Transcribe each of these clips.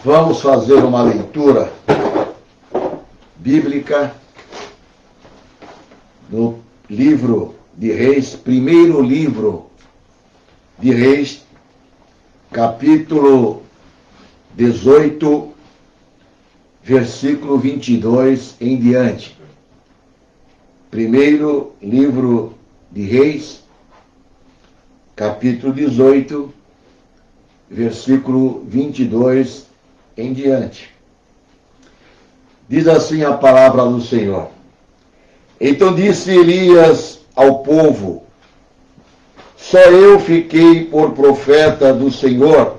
Vamos fazer uma leitura bíblica no livro de Reis, primeiro livro de Reis, capítulo 18, versículo 22 em diante. Primeiro livro de Reis, capítulo 18, versículo 22 em diante. Diz assim a palavra do Senhor. Então disse Elias ao povo: só eu fiquei por profeta do Senhor,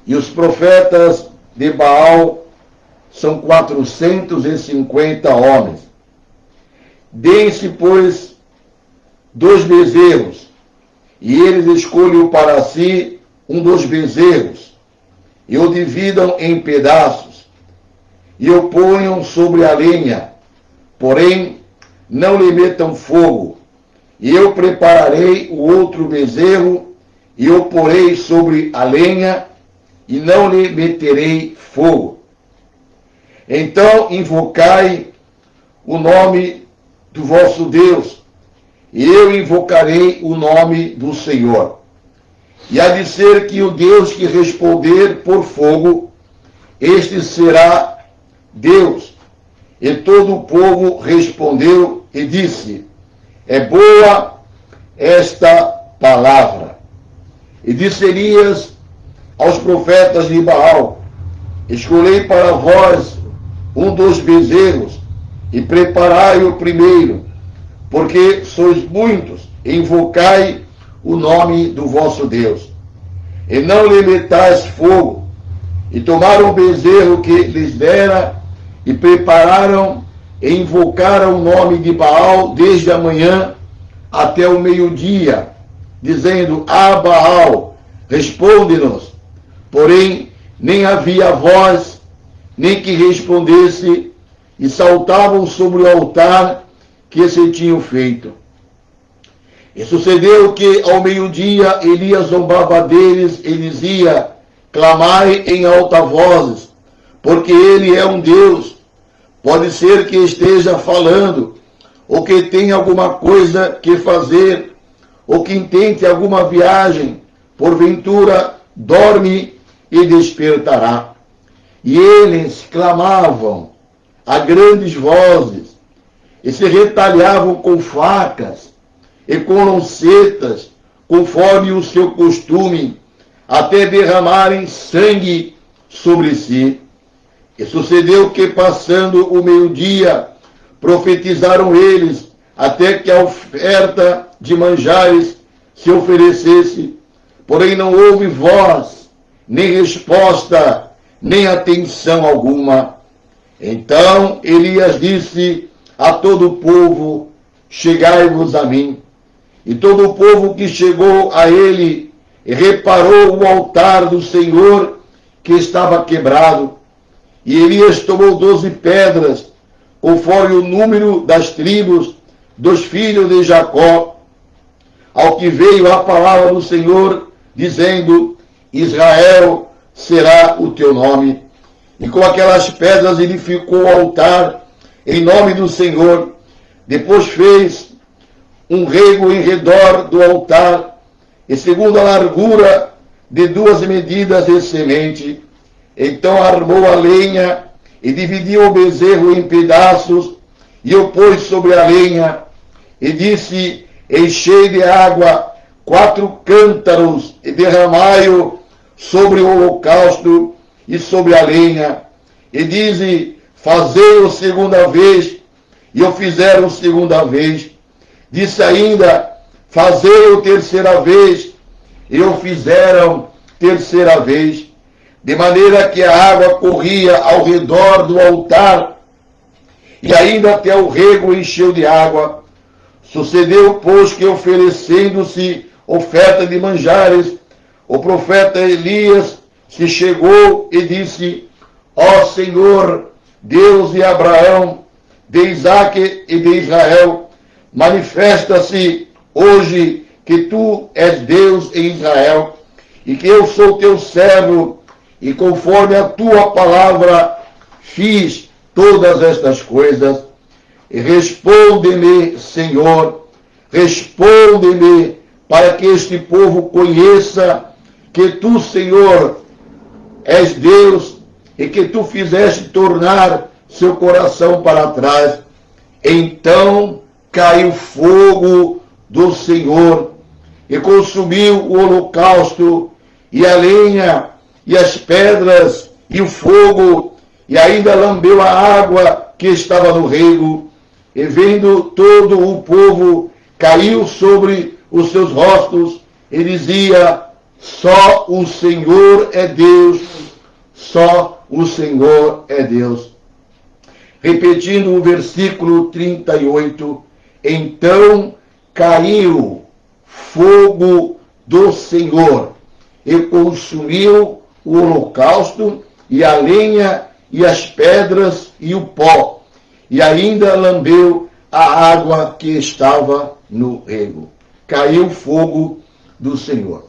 e os profetas de Baal são 450 homens. Deem-se, pois, 2 bezerros, e eles escolham para si um dos bezerros, e o dividam em pedaços, e o ponham sobre a lenha, porém não lhe metam fogo, e eu prepararei o outro bezerro, e o porei sobre a lenha, e não lhe meterei fogo. Então invocai o nome do vosso Deus, e eu invocarei o nome do Senhor. E há de ser que o Deus que responder por fogo, este será Deus. E todo o povo respondeu e disse: é boa esta palavra. E disse Elias aos profetas de Baal: escolhei para vós um dos bezerros, e preparai o primeiro, porque sois muitos, e invocai o nome do vosso Deus. E não lhe metais fogo. E tomaram o bezerro que lhes dera, e prepararam e invocaram o nome de Baal desde a manhã até o meio-dia, dizendo: ah, Baal, responde-nos. Porém, nem havia voz, nem que respondesse, e saltavam sobre o altar que se tinham feito. E sucedeu que ao meio-dia Elias zombava deles e dizia: clamai em alta vozes, porque ele é um Deus. Pode ser que esteja falando, ou que tenha alguma coisa que fazer, ou que intente alguma viagem, porventura dorme e despertará. E eles clamavam a grandes vozes, e se retalhavam com facas e com lancetas, conforme o seu costume, até derramarem sangue sobre si. E sucedeu que, passando o meio-dia, profetizaram eles, até que a oferta de manjares se oferecesse. Porém não houve voz, nem resposta, nem atenção alguma. Então Elias disse a todo o povo: chegai-vos a mim. E todo o povo que chegou a ele reparou o altar do Senhor que estava quebrado. E Elias tomou 12 pedras, conforme o número das tribos dos filhos de Jacó, ao que veio a palavra do Senhor, dizendo: Israel será o teu nome. E com aquelas pedras edificou o altar em nome do Senhor. Depois fez um rego em redor do altar, e segundo a largura de 2 medidas de semente. Então armou a lenha e dividiu o bezerro em pedaços, e o pôs sobre a lenha, e disse: enchei de água 4 cântaros, e derramai-o sobre o holocausto e sobre a lenha. E dize: fazei-o segunda vez, e o fizeram segunda vez. Disse ainda: fazei-o terceira vez, e o fizeram terceira vez, de maneira que a água corria ao redor do altar, e ainda até o rego encheu de água. Sucedeu, pois, que, oferecendo-se oferta de manjares, o profeta Elias se chegou e disse: ó Senhor, Deus de Abraão, de Isaque e de Israel, manifesta-se hoje que tu és Deus em Israel, e que eu sou teu servo, e conforme a tua palavra fiz todas estas coisas. E responde-me, Senhor, responde-me, para que este povo conheça que tu, Senhor, és Deus, e que tu fizeste tornar seu coração para trás. Então caiu fogo do Senhor, e consumiu o holocausto, e a lenha, e as pedras, e o fogo, e ainda lambeu a água que estava no rego. E vendo todo o povo, caiu sobre os seus rostos, e dizia: só o Senhor é Deus, só o Senhor é Deus. Repetindo o versículo 38, então caiu fogo do Senhor, e consumiu o holocausto, e a lenha, e as pedras, e o pó, e ainda lambeu a água que estava no rego. Caiu fogo do Senhor.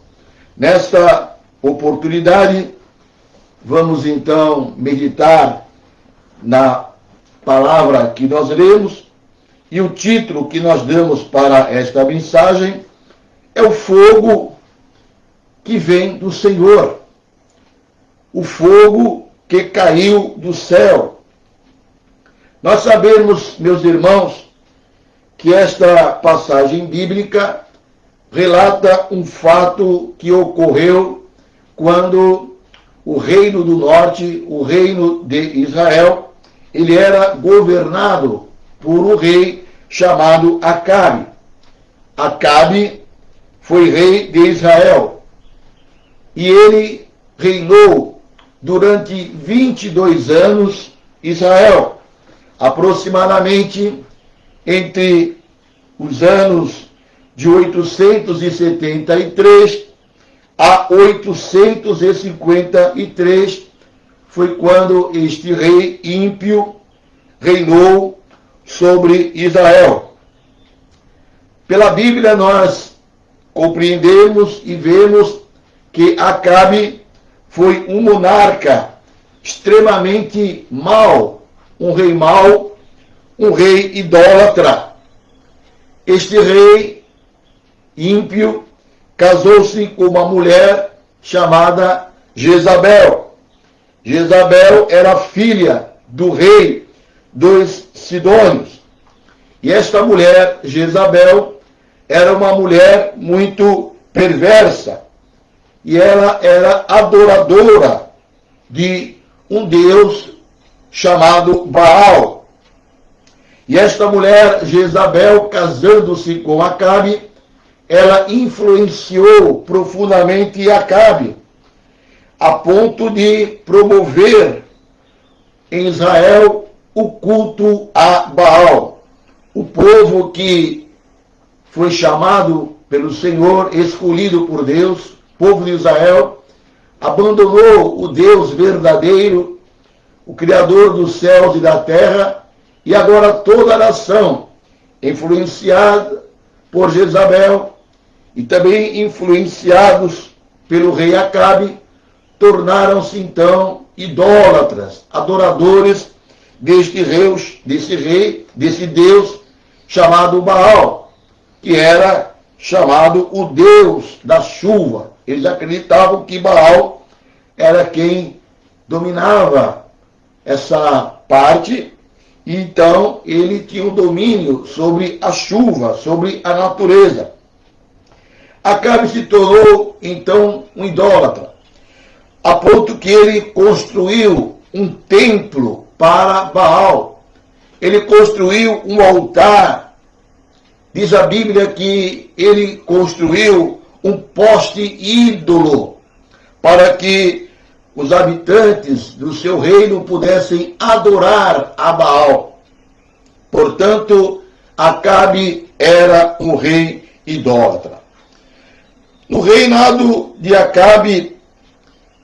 Nesta oportunidade, vamos então meditar na palavra que nós lemos, e o título que nós damos para esta mensagem é o fogo que vem do Senhor, o fogo que caiu do céu. Nós sabemos, meus irmãos, que esta passagem bíblica relata um fato que ocorreu quando o reino do norte, o reino de Israel, ele era governado por um rei chamado Acabe. Acabe foi rei de Israel e ele reinou durante 22 anos Israel, aproximadamente entre os anos de 873 a 853, foi quando este rei ímpio reinou sobre Israel. Pela Bíblia nós compreendemos e vemos que Acabe foi um monarca extremamente mau, um rei mau, um rei idólatra. Este rei ímpio casou-se com uma mulher chamada Jezabel. Jezabel era filha do rei dos Sidônios. E esta mulher, Jezabel, era uma mulher muito perversa. E ela era adoradora de um deus chamado Baal. E esta mulher, Jezabel, casando-se com Acabe, ela influenciou profundamente Acabe, a ponto de promover em Israel o culto a Baal. O povo que foi chamado pelo Senhor, escolhido por Deus, povo de Israel, abandonou o Deus verdadeiro, o Criador dos céus e da terra, e agora toda a nação, influenciada por Jezabel e também influenciados pelo rei Acabe, tornaram-se então idólatras, adoradores desse Deus chamado Baal, que era chamado o Deus da chuva. Eles acreditavam que Baal era quem dominava essa parte, e então ele tinha o domínio sobre a chuva, sobre a natureza. Acabe se tornou então um idólatra, a ponto que ele construiu um templo para Baal. Ele construiu um altar. Diz a Bíblia que ele construiu um poste ídolo para que os habitantes do seu reino pudessem adorar a Baal. Portanto, Acabe era um rei idólatra. No reinado de Acabe,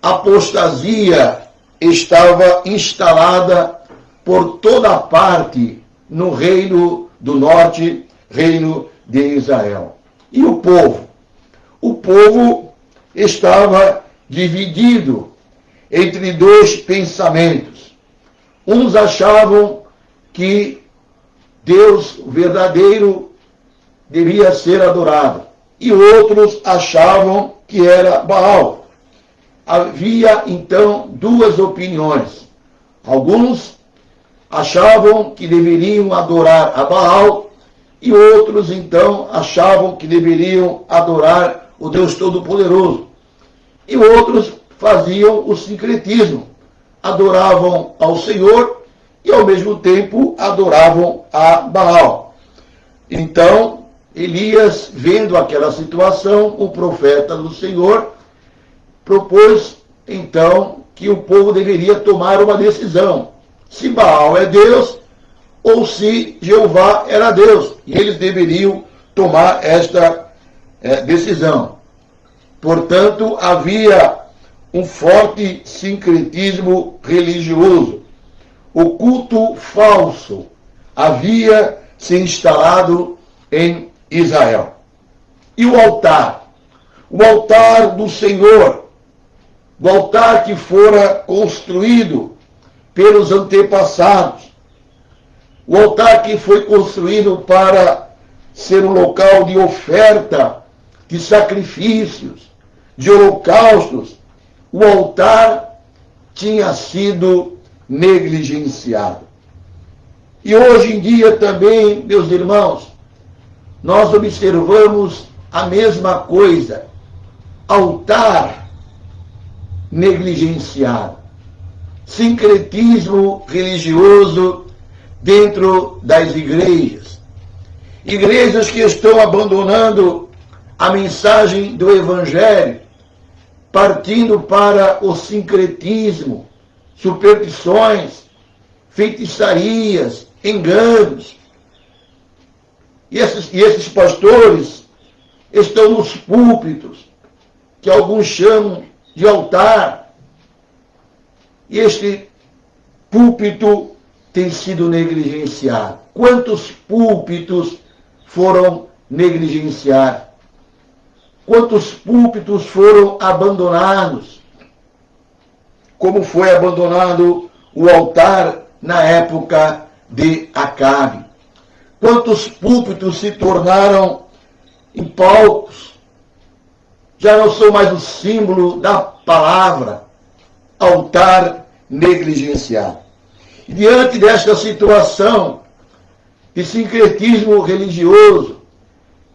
a apostasia estava instalada por toda parte no reino do norte, reino de Israel. E o povo? O povo estava dividido entre dois pensamentos. Uns achavam que Deus verdadeiro devia ser adorado, e outros achavam que era Baal. Havia, então, duas opiniões. Alguns achavam que deveriam adorar a Baal, e outros, então, achavam que deveriam adorar o Deus Todo-Poderoso. E outros faziam o sincretismo, adoravam ao Senhor e, ao mesmo tempo, adoravam a Baal. Então, Elias, vendo aquela situação, o profeta do Senhor, propôs, então, que o povo deveria tomar uma decisão. Se Baal é Deus ou se Jeová era Deus. E eles deveriam tomar esta decisão. Portanto, havia um forte sincretismo religioso. O culto falso havia se instalado em Israel. E o altar? O altar do Senhor, o altar que fora construído pelos antepassados, o altar que foi construído para ser um local de oferta, de sacrifícios, de holocaustos, o altar tinha sido negligenciado. E hoje em dia também, meus irmãos, nós observamos a mesma coisa. Altar negligenciado. Sincretismo religioso dentro das igrejas. Igrejas que estão abandonando a mensagem do Evangelho, partindo para o sincretismo, superstições, feitiçarias, enganos. E esses pastores estão nos púlpitos, que alguns chamam de altar. E este púlpito tem sido negligenciado. Quantos púlpitos foram negligenciados? Quantos púlpitos foram abandonados? Como foi abandonado o altar na época de Acabe? Quantos púlpitos se tornaram em palcos? Já não são mais o símbolo da palavra. Altar negligenciado. E diante desta situação de sincretismo religioso,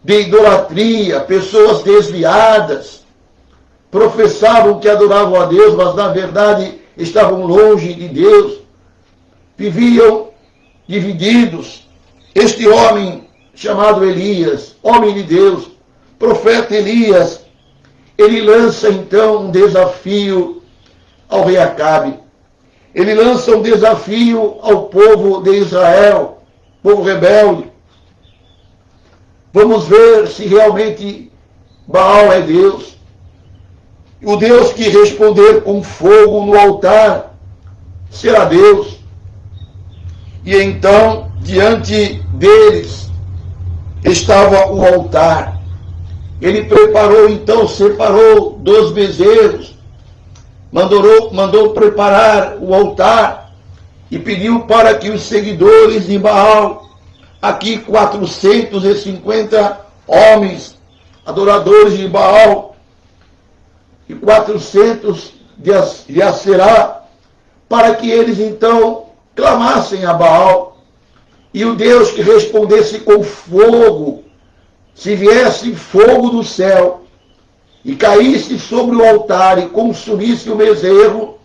de idolatria, pessoas desviadas, professavam que adoravam a Deus, mas na verdade estavam longe de Deus, viviam divididos. Este homem chamado Elias, homem de Deus, profeta Elias, ele lança então um desafio ao rei Acabe. Ele lança um desafio ao povo de Israel, povo rebelde. Vamos ver se realmente Baal é Deus. O Deus que responder com fogo no altar será Deus. E então, diante deles, estava o altar. Ele preparou, então, separou 2 bezerros, mandou preparar o altar e pediu para que os seguidores de Baal, aqui 450 homens, adoradores de Baal, e 400 de Aserá, para que eles então clamassem a Baal, e o Deus que respondesse com fogo, se viesse fogo do céu, e caísse sobre o altar e consumisse o bezerro,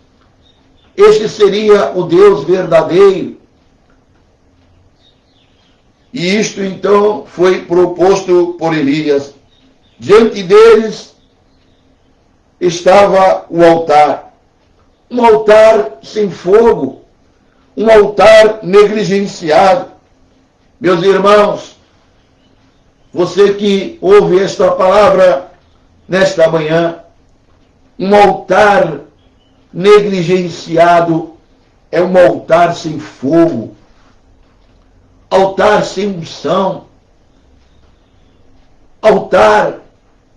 este seria o Deus verdadeiro. E isto então foi proposto por Elias. Diante deles estava o altar. Um altar sem fogo, um altar negligenciado. Meus irmãos, você que ouve esta palavra nesta manhã, um altar negligenciado é um altar sem fogo, altar sem unção, altar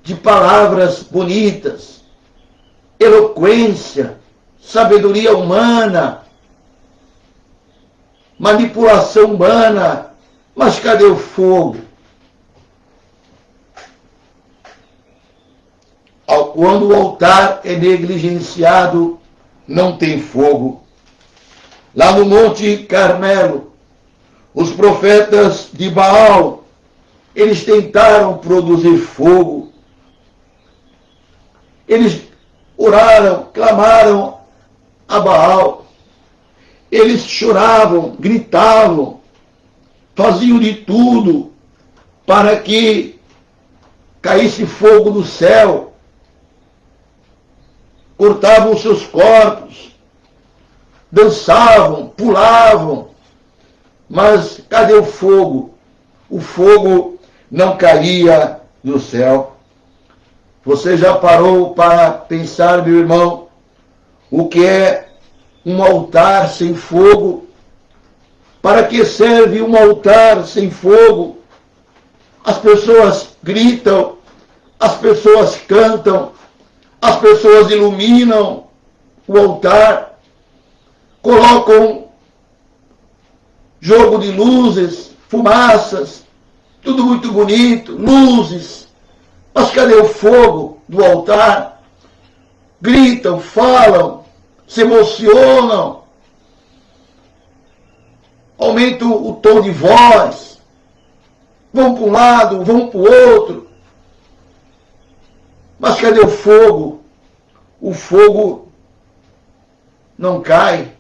de palavras bonitas, eloquência, sabedoria humana, manipulação humana. Mas cadê o fogo? Quando o altar é negligenciado, não tem fogo. Lá no Monte Carmelo, os profetas de Baal, eles tentaram produzir fogo. Eles oraram, clamaram a Baal. Eles choravam, gritavam, faziam de tudo para que caísse fogo do céu. Cortavam os seus corpos, dançavam, pulavam, mas cadê o fogo? O fogo não caía do céu. Você já parou para pensar, meu irmão, o que é um altar sem fogo? Para que serve um altar sem fogo? As pessoas gritam, as pessoas cantam, as pessoas iluminam o altar, colocam jogo de luzes, fumaças, tudo muito bonito, luzes. Mas cadê o fogo do altar? Gritam, falam, se emocionam, aumentam o tom de voz, vão para um lado, vão para o outro. Mas cadê o fogo? O fogo não cai.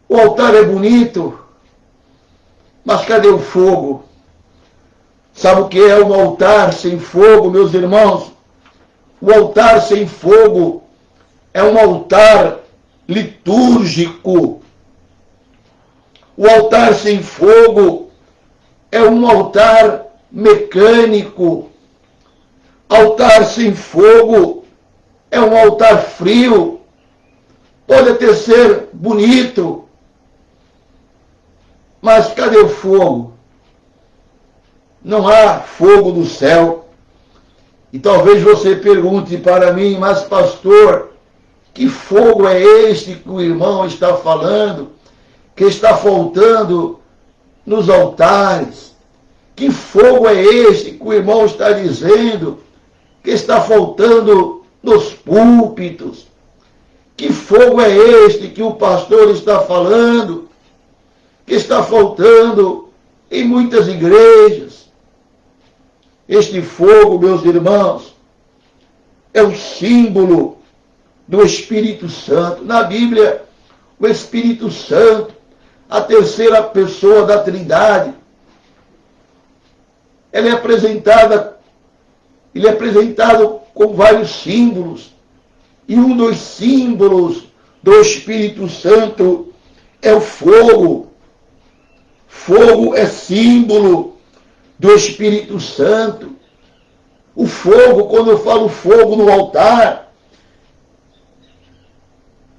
O altar é bonito, mas cadê o fogo? Sabe o que é um altar sem fogo, meus irmãos? O altar sem fogo é um altar litúrgico. O altar sem fogo é um altar mecânico. Altar sem fogo é um altar frio. Pode até ser bonito, mas cadê o fogo? Não há fogo do céu. E talvez você pergunte para mim, mas pastor, que fogo é este que o irmão está falando, que está faltando nos altares? Que fogo é este que o irmão está dizendo que está faltando nos púlpitos? Que fogo é este que o pastor está falando que está faltando em muitas igrejas? Este fogo, meus irmãos, é o símbolo do Espírito Santo. Na Bíblia, o Espírito Santo, a terceira pessoa da Trindade, ele é apresentado com vários símbolos. E um dos símbolos do Espírito Santo é o fogo. Fogo é símbolo do Espírito Santo. O fogo, quando eu falo fogo no altar,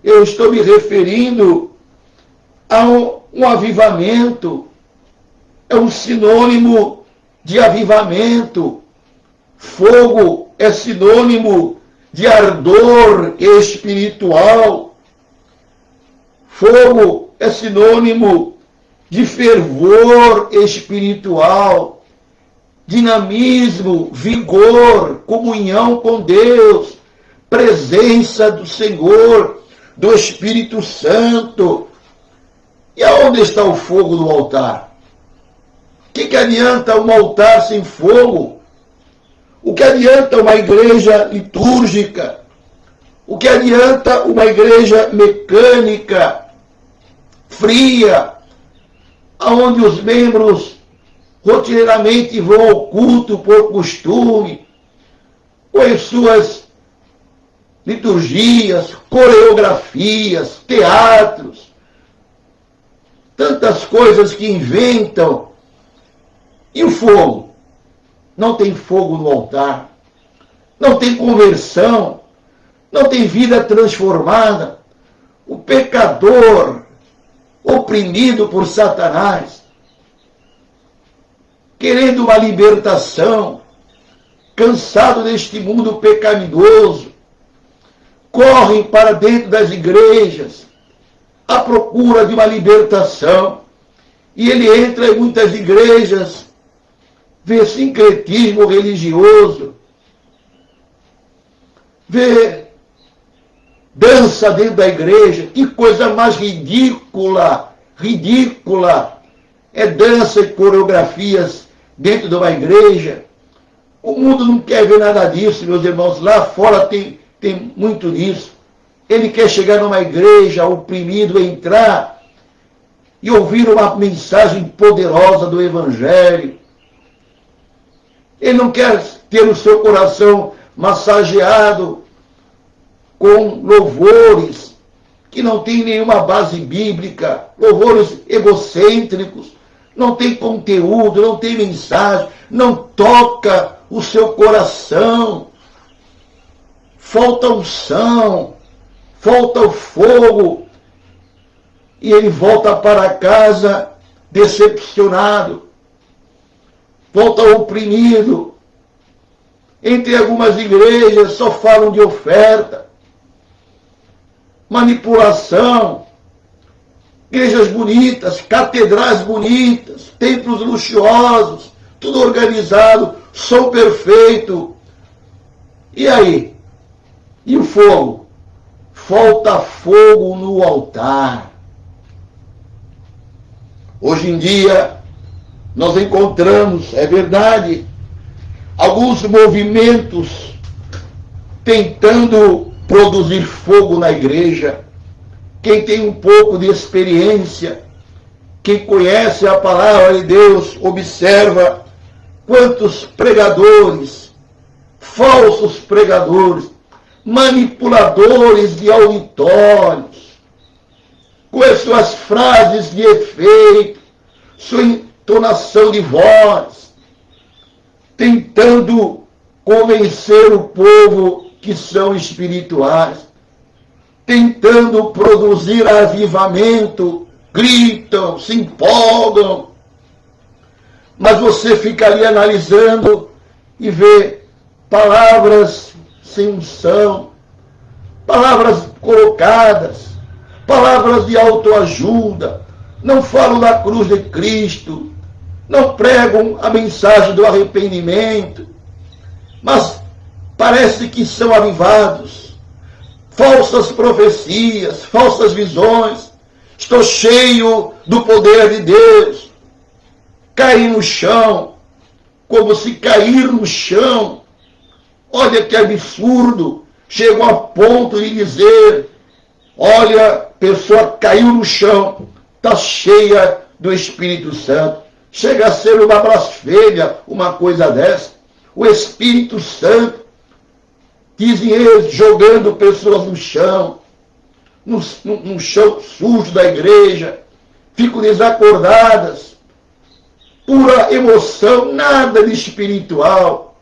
eu estou me referindo a um avivamento. É um sinônimo de avivamento. Fogo é sinônimo de ardor espiritual. Fogo é sinônimo de fervor espiritual, dinamismo, vigor, comunhão com Deus, presença do Senhor, do Espírito Santo. E aonde está o fogo do altar? O que adianta um altar sem fogo? O que adianta uma igreja litúrgica? O que adianta uma igreja mecânica, fria, onde os membros rotineiramente vão ao culto por costume, com as suas liturgias, coreografias, teatros, tantas coisas que inventam. E o fogo? Não tem fogo no altar, não tem conversão, não tem vida transformada. O pecador, oprimido por Satanás, querendo uma libertação, cansado deste mundo pecaminoso, correm para dentro das igrejas à procura de uma libertação. E ele entra em muitas igrejas, vê sincretismo religioso, vê dança dentro da igreja. Que coisa mais ridícula, ridícula. É dança e coreografias dentro de uma igreja. O mundo não quer ver nada disso, meus irmãos. Lá fora tem muito disso. Ele quer chegar numa igreja, oprimido, entrar e ouvir uma mensagem poderosa do Evangelho. Ele não quer ter o seu coração massageado com louvores que não têm nenhuma base bíblica, louvores egocêntricos, não tem conteúdo, não tem mensagem, não toca o seu coração. Falta unção, falta o fogo, e ele volta para casa decepcionado, volta oprimido. Entre algumas igrejas só falam de oferta, manipulação, igrejas bonitas, catedrais bonitas, templos luxuosos, tudo organizado, som perfeito. E aí? E o fogo? Falta fogo no altar. Hoje em dia, nós encontramos, é verdade, alguns movimentos tentando produzir fogo na igreja. Quem tem um pouco de experiência, quem conhece a palavra de Deus, observa quantos pregadores, falsos pregadores, manipuladores de auditórios, com as suas frases de efeito, sua entonação de voz, tentando convencer o povo que são espirituais, tentando produzir avivamento, gritam, se empolgam, mas você fica ali analisando e vê palavras sem unção, palavras colocadas, palavras de autoajuda, não falam da cruz de Cristo, não pregam a mensagem do arrependimento, mas parece que são avivados. Falsas profecias, falsas visões. Estou cheio do poder de Deus. Cair no chão, como se cair no chão. Olha que absurdo. Chegam a ponto de dizer, olha, a pessoa caiu no chão, está cheia do Espírito Santo. Chega a ser uma blasfêmia, uma coisa dessa. O Espírito Santo, dizem eles, jogando pessoas no chão, no chão sujo da igreja, ficam desacordadas, pura emoção, nada de espiritual.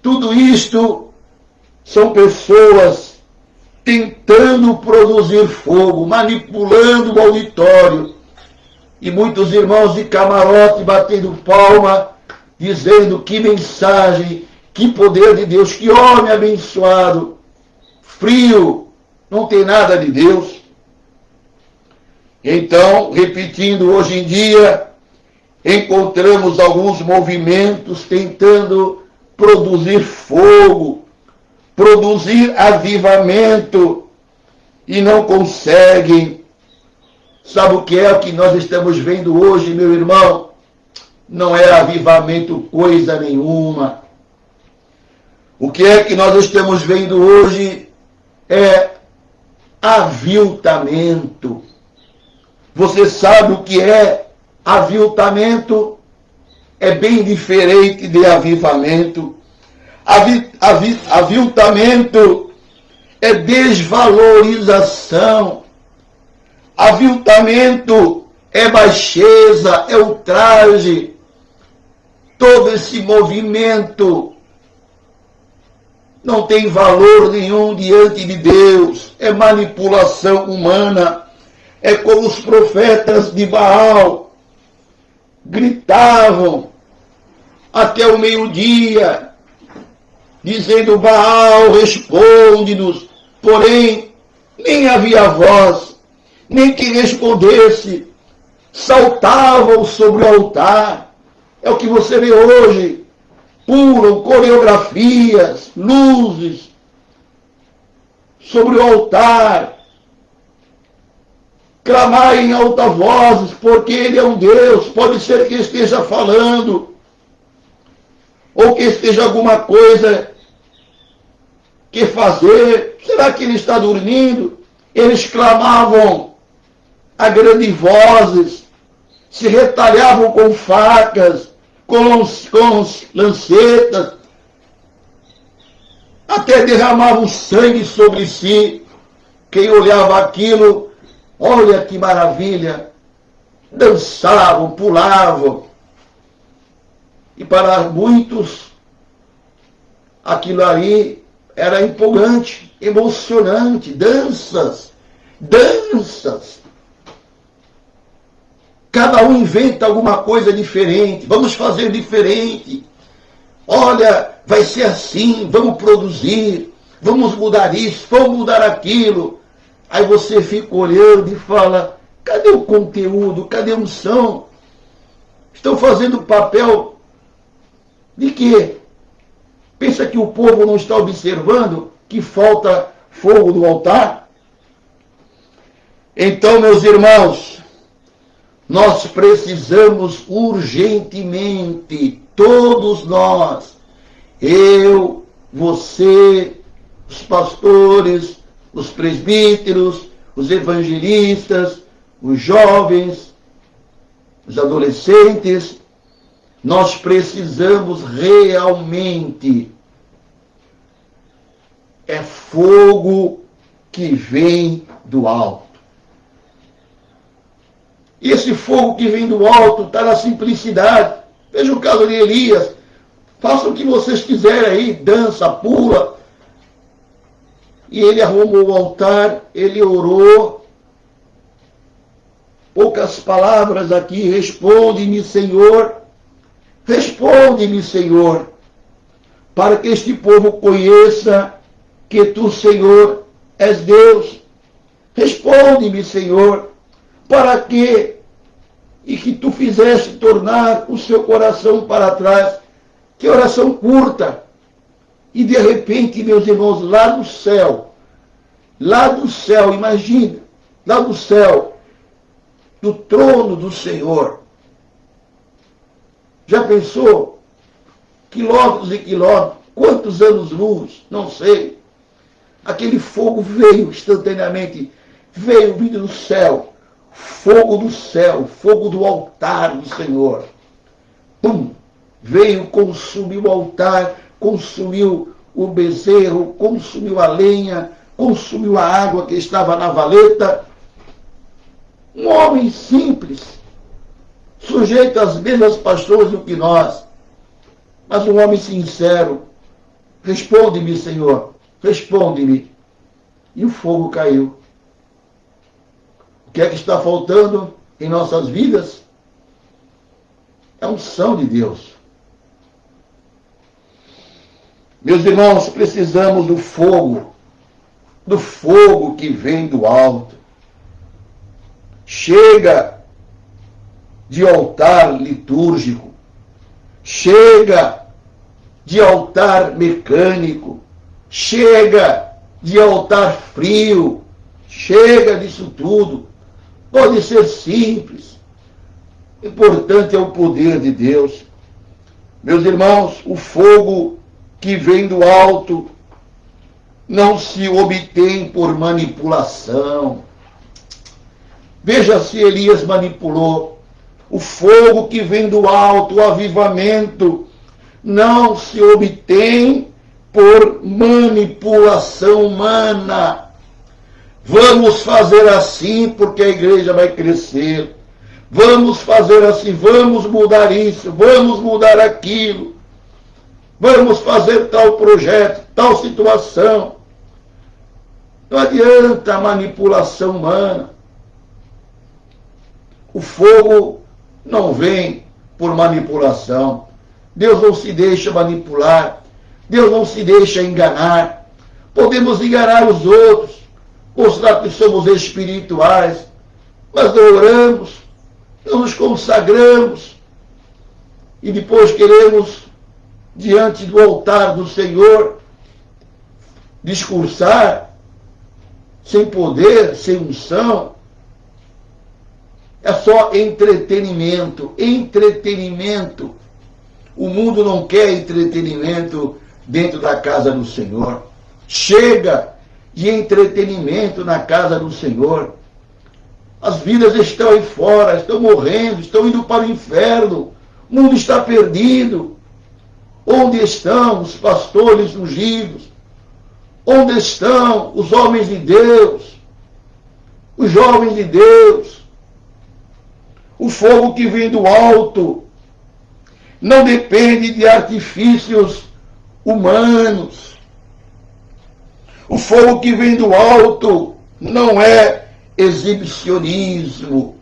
Tudo isto são pessoas tentando produzir fogo, manipulando o auditório, e muitos irmãos de camarote batendo palma, dizendo que mensagem, que poder de Deus, que homem abençoado, frio, não tem nada de Deus. Então, repetindo, hoje em dia, encontramos alguns movimentos tentando produzir fogo, produzir avivamento, e não conseguem. Sabe o que é o que nós estamos vendo hoje, meu irmão? Não é avivamento coisa nenhuma. O que é que nós estamos vendo hoje é aviltamento. Você sabe o que é aviltamento? É bem diferente de avivamento. Aviltamento é desvalorização. Aviltamento é baixeza, é ultraje. Todo esse movimento não tem valor nenhum diante de Deus. É manipulação humana. É como os profetas de Baal gritavam até o meio-dia, dizendo: Baal, responde-nos. Porém, nem havia voz, nem quem respondesse. Saltavam sobre o altar. É o que você vê hoje. Pulam coreografias, luzes sobre o altar. Clamar em alta voz, porque Ele é um Deus. Pode ser que esteja falando, ou que esteja alguma coisa que fazer. Será que Ele está dormindo? Eles clamavam a grandes vozes, se retalhavam com facas, com lancetas, até derramavam sangue sobre si. Quem olhava aquilo, olha que maravilha, dançavam, pulavam. E para muitos, aquilo ali era empolgante, emocionante, danças. Cada um inventa alguma coisa diferente, vamos fazer diferente. Olha, vai ser assim, vamos produzir, vamos mudar isso, vamos mudar aquilo. Aí você fica olhando e fala: cadê o conteúdo? Cadê a unção? Estão fazendo papel de quê? Pensa que o povo não está observando que falta fogo no altar? Então, meus irmãos, nós precisamos urgentemente, todos nós, eu, você, os pastores, os presbíteros, os evangelistas, os jovens, os adolescentes, nós precisamos realmente, é fogo que vem do alto. E esse fogo que vem do alto está na simplicidade. Veja o caso de Elias. Faça o que vocês quiserem aí, dança, pula. E ele arrumou o altar, ele orou. Poucas palavras aqui: responde-me, Senhor. Responde-me, Senhor, para que este povo conheça que tu, Senhor, és Deus. Responde-me, Senhor, para que tu fizeste tornar o seu coração para trás. Que oração curta. E de repente, meus irmãos, lá do céu, imagina, lá do céu, do trono do Senhor, já pensou? Quilômetros e quilômetros, quantos anos-luz, não sei. Aquele fogo veio instantaneamente, veio vindo do céu, fogo do altar do Senhor. Pum! Veio, consumiu o altar, consumiu o bezerro, consumiu a lenha, consumiu a água que estava na valeta. Um homem simples, sujeito às mesmas paixões do que nós, mas um homem sincero. Responde-me, Senhor, responde-me. E o fogo caiu. O que é que está faltando em nossas vidas? É a unção de Deus. Meus irmãos, precisamos do fogo que vem do alto. Chega de altar litúrgico, chega de altar mecânico, chega de altar frio, chega disso tudo. Pode ser simples. O importante é o poder de Deus. Meus irmãos, o fogo que vem do alto não se obtém por manipulação. Veja se Elias manipulou. O fogo que vem do alto, o avivamento, não se obtém por manipulação humana. Vamos fazer assim porque a igreja vai crescer. Vamos fazer assim, vamos mudar isso, vamos mudar aquilo. Vamos fazer tal projeto, tal situação. Não adianta a manipulação humana. O fogo não vem por manipulação. Deus não se deixa manipular. Deus não se deixa enganar. Podemos enganar os outros, mostrar que somos espirituais, mas não oramos, não nos consagramos, e depois queremos, diante do altar do Senhor, discursar, sem poder, sem unção. É só entretenimento. Entretenimento. O mundo não quer entretenimento dentro da casa do Senhor. Chega de entretenimento na casa do Senhor. As vidas estão aí fora, estão morrendo, estão indo para o inferno. O mundo está perdido. Onde estão os pastores ungidos? Onde estão os homens de Deus? Os jovens de Deus? O fogo que vem do alto não depende de artifícios humanos. O fogo que vem do alto não é exibicionismo.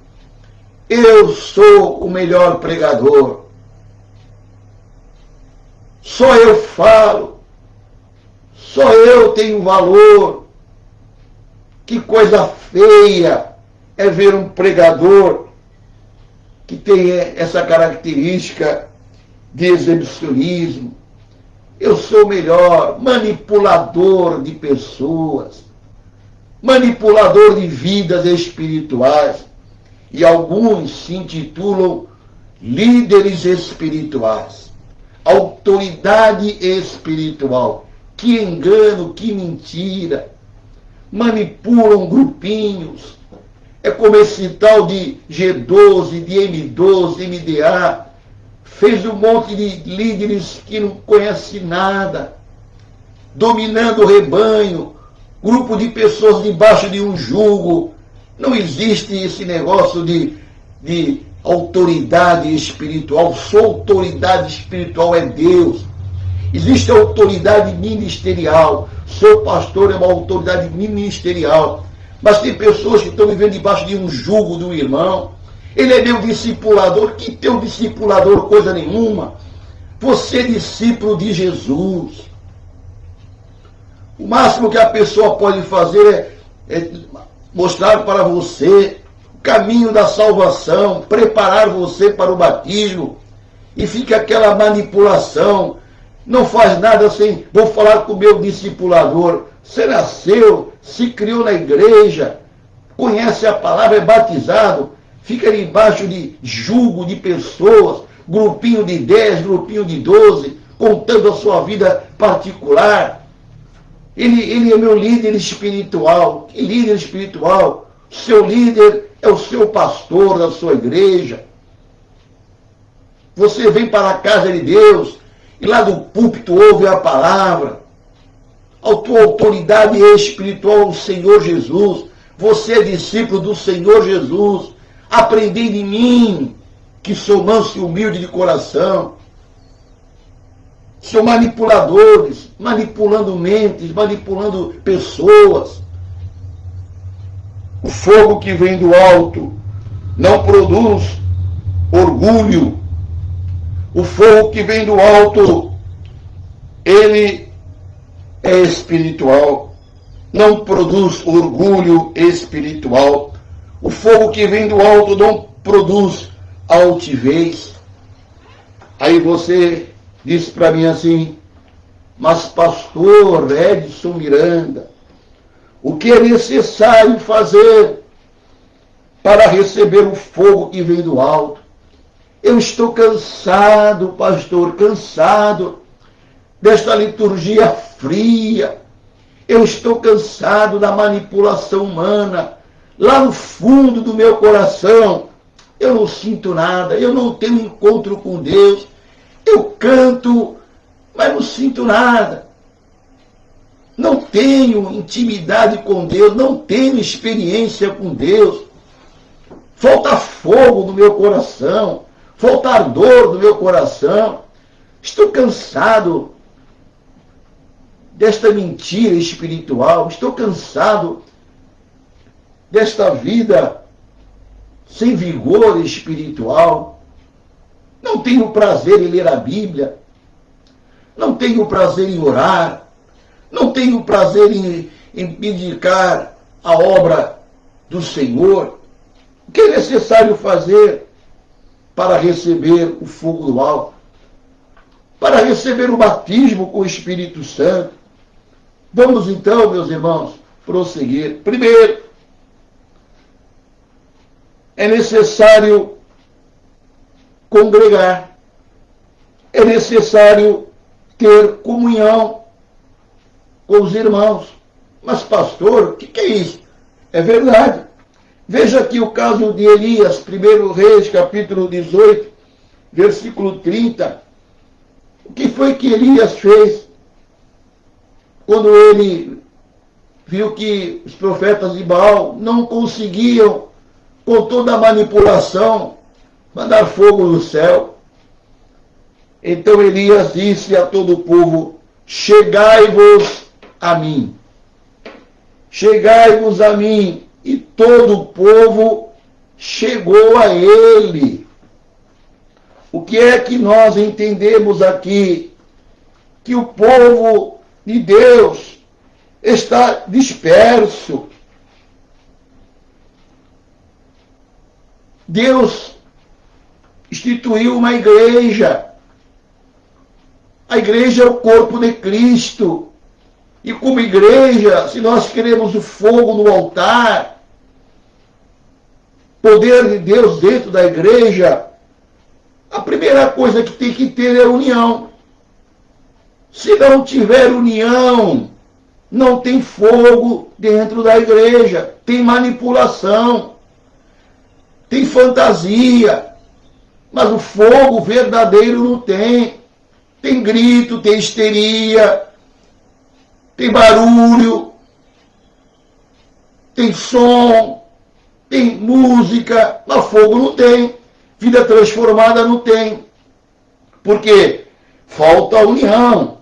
Eu sou o melhor pregador. Só eu falo. Só eu tenho valor. Que coisa feia é ver um pregador que tem essa característica de exibicionismo. Eu sou o melhor, manipulador de pessoas, manipulador de vidas espirituais. E alguns se intitulam líderes espirituais, autoridade espiritual. Que engano, que mentira. Manipulam grupinhos. É como esse tal de G12, de M12, MDA. Fez um monte de líderes que não conhecem nada. Dominando o rebanho. Grupo de pessoas debaixo de um jugo. Não existe esse negócio de autoridade espiritual. Sua autoridade espiritual é Deus. Existe a autoridade ministerial. Seu pastor é uma autoridade ministerial. Mas tem pessoas que estão vivendo debaixo de um jugo do irmão. Ele é meu discipulador. Que teu discipulador coisa nenhuma. Você é discípulo de Jesus. O máximo que a pessoa pode fazer é mostrar para você o caminho da salvação, preparar você para o batismo. E fica aquela manipulação. Não faz nada sem, vou falar com o meu discipulador. Você nasceu, se criou na igreja, conhece a palavra, é batizado, fica ali embaixo de jugo de pessoas, grupinho de 10, grupinho de 12, contando a sua vida particular. Ele é meu líder espiritual. Que líder espiritual? Seu líder é o seu pastor da sua igreja. Você vem para a casa de Deus e lá do púlpito ouve a palavra. A tua autoridade espiritual, o Senhor Jesus. Você é discípulo do Senhor Jesus. Aprendei de mim, que sou manso e humilde de coração. São manipuladores, manipulando mentes, manipulando pessoas. O fogo que vem do alto não produz orgulho. O fogo que vem do alto, ele é espiritual, não produz orgulho espiritual. O fogo que vem do alto não produz altivez. Aí você disse para mim assim, mas pastor Edson Miranda, o que é necessário fazer para receber o fogo que vem do alto? Eu estou cansado, pastor, cansado desta liturgia fria. Eu estou cansado da manipulação humana. Lá no fundo do meu coração, eu não sinto nada, eu não tenho encontro com Deus. Eu canto, mas não sinto nada. Não tenho intimidade com Deus, não tenho experiência com Deus. Falta fogo no meu coração. Falta ardor no meu coração. Estou cansado desta mentira espiritual. Estou cansado desta vida sem vigor espiritual. Não tenho prazer em ler a Bíblia. não tenho prazer em orar, não tenho prazer em dedicar a obra do Senhor. O que é necessário fazer para receber o fogo do alto? Para receber o batismo com o Espírito Santo? Vamos então, meus irmãos, prosseguir. Primeiro, é necessário congregar. É necessário ter comunhão com os irmãos. Mas, pastor, o que é isso? É verdade. Veja aqui o caso de Elias, 1 Reis, capítulo 18, versículo 30. O que foi que Elias fez quando ele viu que os profetas de Baal não conseguiam, com toda a manipulação, mandar fogo do céu? Então Elias disse a todo o povo: chegai-vos a mim. Chegai-vos a mim. E todo o povo chegou a ele. O que é que nós entendemos aqui? Que o povo de Deus está disperso. Deus instituiu uma igreja. A igreja é o corpo de Cristo. E como igreja, se nós queremos o fogo no altar, poder de Deus dentro da igreja, a primeira coisa que tem que ter é união. Se não tiver união, não tem fogo dentro da igreja. Tem manipulação, tem fantasia, mas o fogo verdadeiro não tem. Tem grito, tem histeria, tem barulho, tem som, tem música, mas fogo não tem. Vida transformada não tem. Por quê? Falta a união.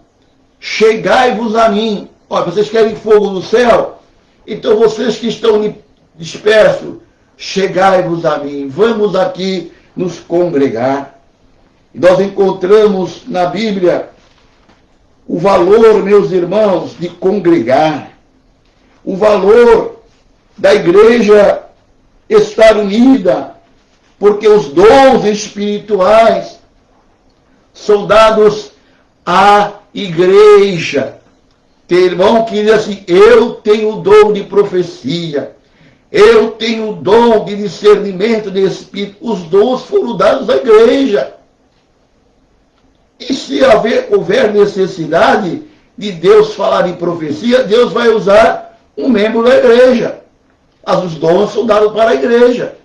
Chegai-vos a mim. Olha, vocês querem fogo no céu? Então vocês que estão dispersos, chegai-vos a mim. Vamos aqui nos congregar. E nós encontramos na Bíblia o valor, meus irmãos, de congregar. O valor da igreja estar unida, porque os dons espirituais são dados à igreja. Tem irmão que diz assim: eu tenho o dom de profecia, eu tenho o dom de discernimento de espírito. Os dons foram dados à igreja. E se houver necessidade de Deus falar em profecia, Deus vai usar um membro da igreja. Mas os dons são dados para a igreja.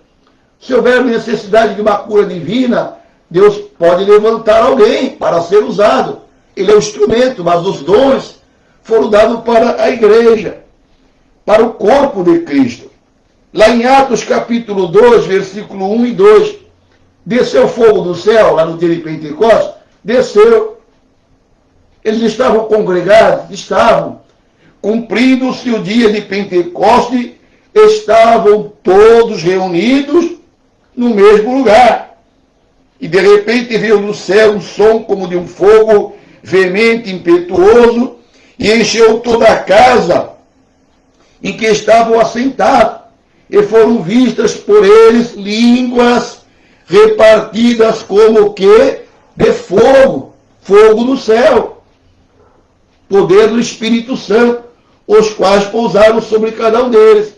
Se houver necessidade de uma cura divina, Deus pode levantar alguém para ser usado. Ele é o instrumento, mas os dons foram dados para a igreja, para o corpo de Cristo. Lá em Atos capítulo 2, versículo 1 e 2, desceu fogo do céu, lá no dia de Pentecostes, desceu. Eles estavam congregados, estavam. Cumprindo-se o dia de Pentecostes, estavam todos reunidos no mesmo lugar. E de repente veio do céu um som como de um fogo veemente, impetuoso, e encheu toda a casa em que estavam assentados. E foram vistas por eles línguas repartidas como que de fogo, fogo do céu, poder do Espírito Santo, os quais pousaram sobre cada um deles.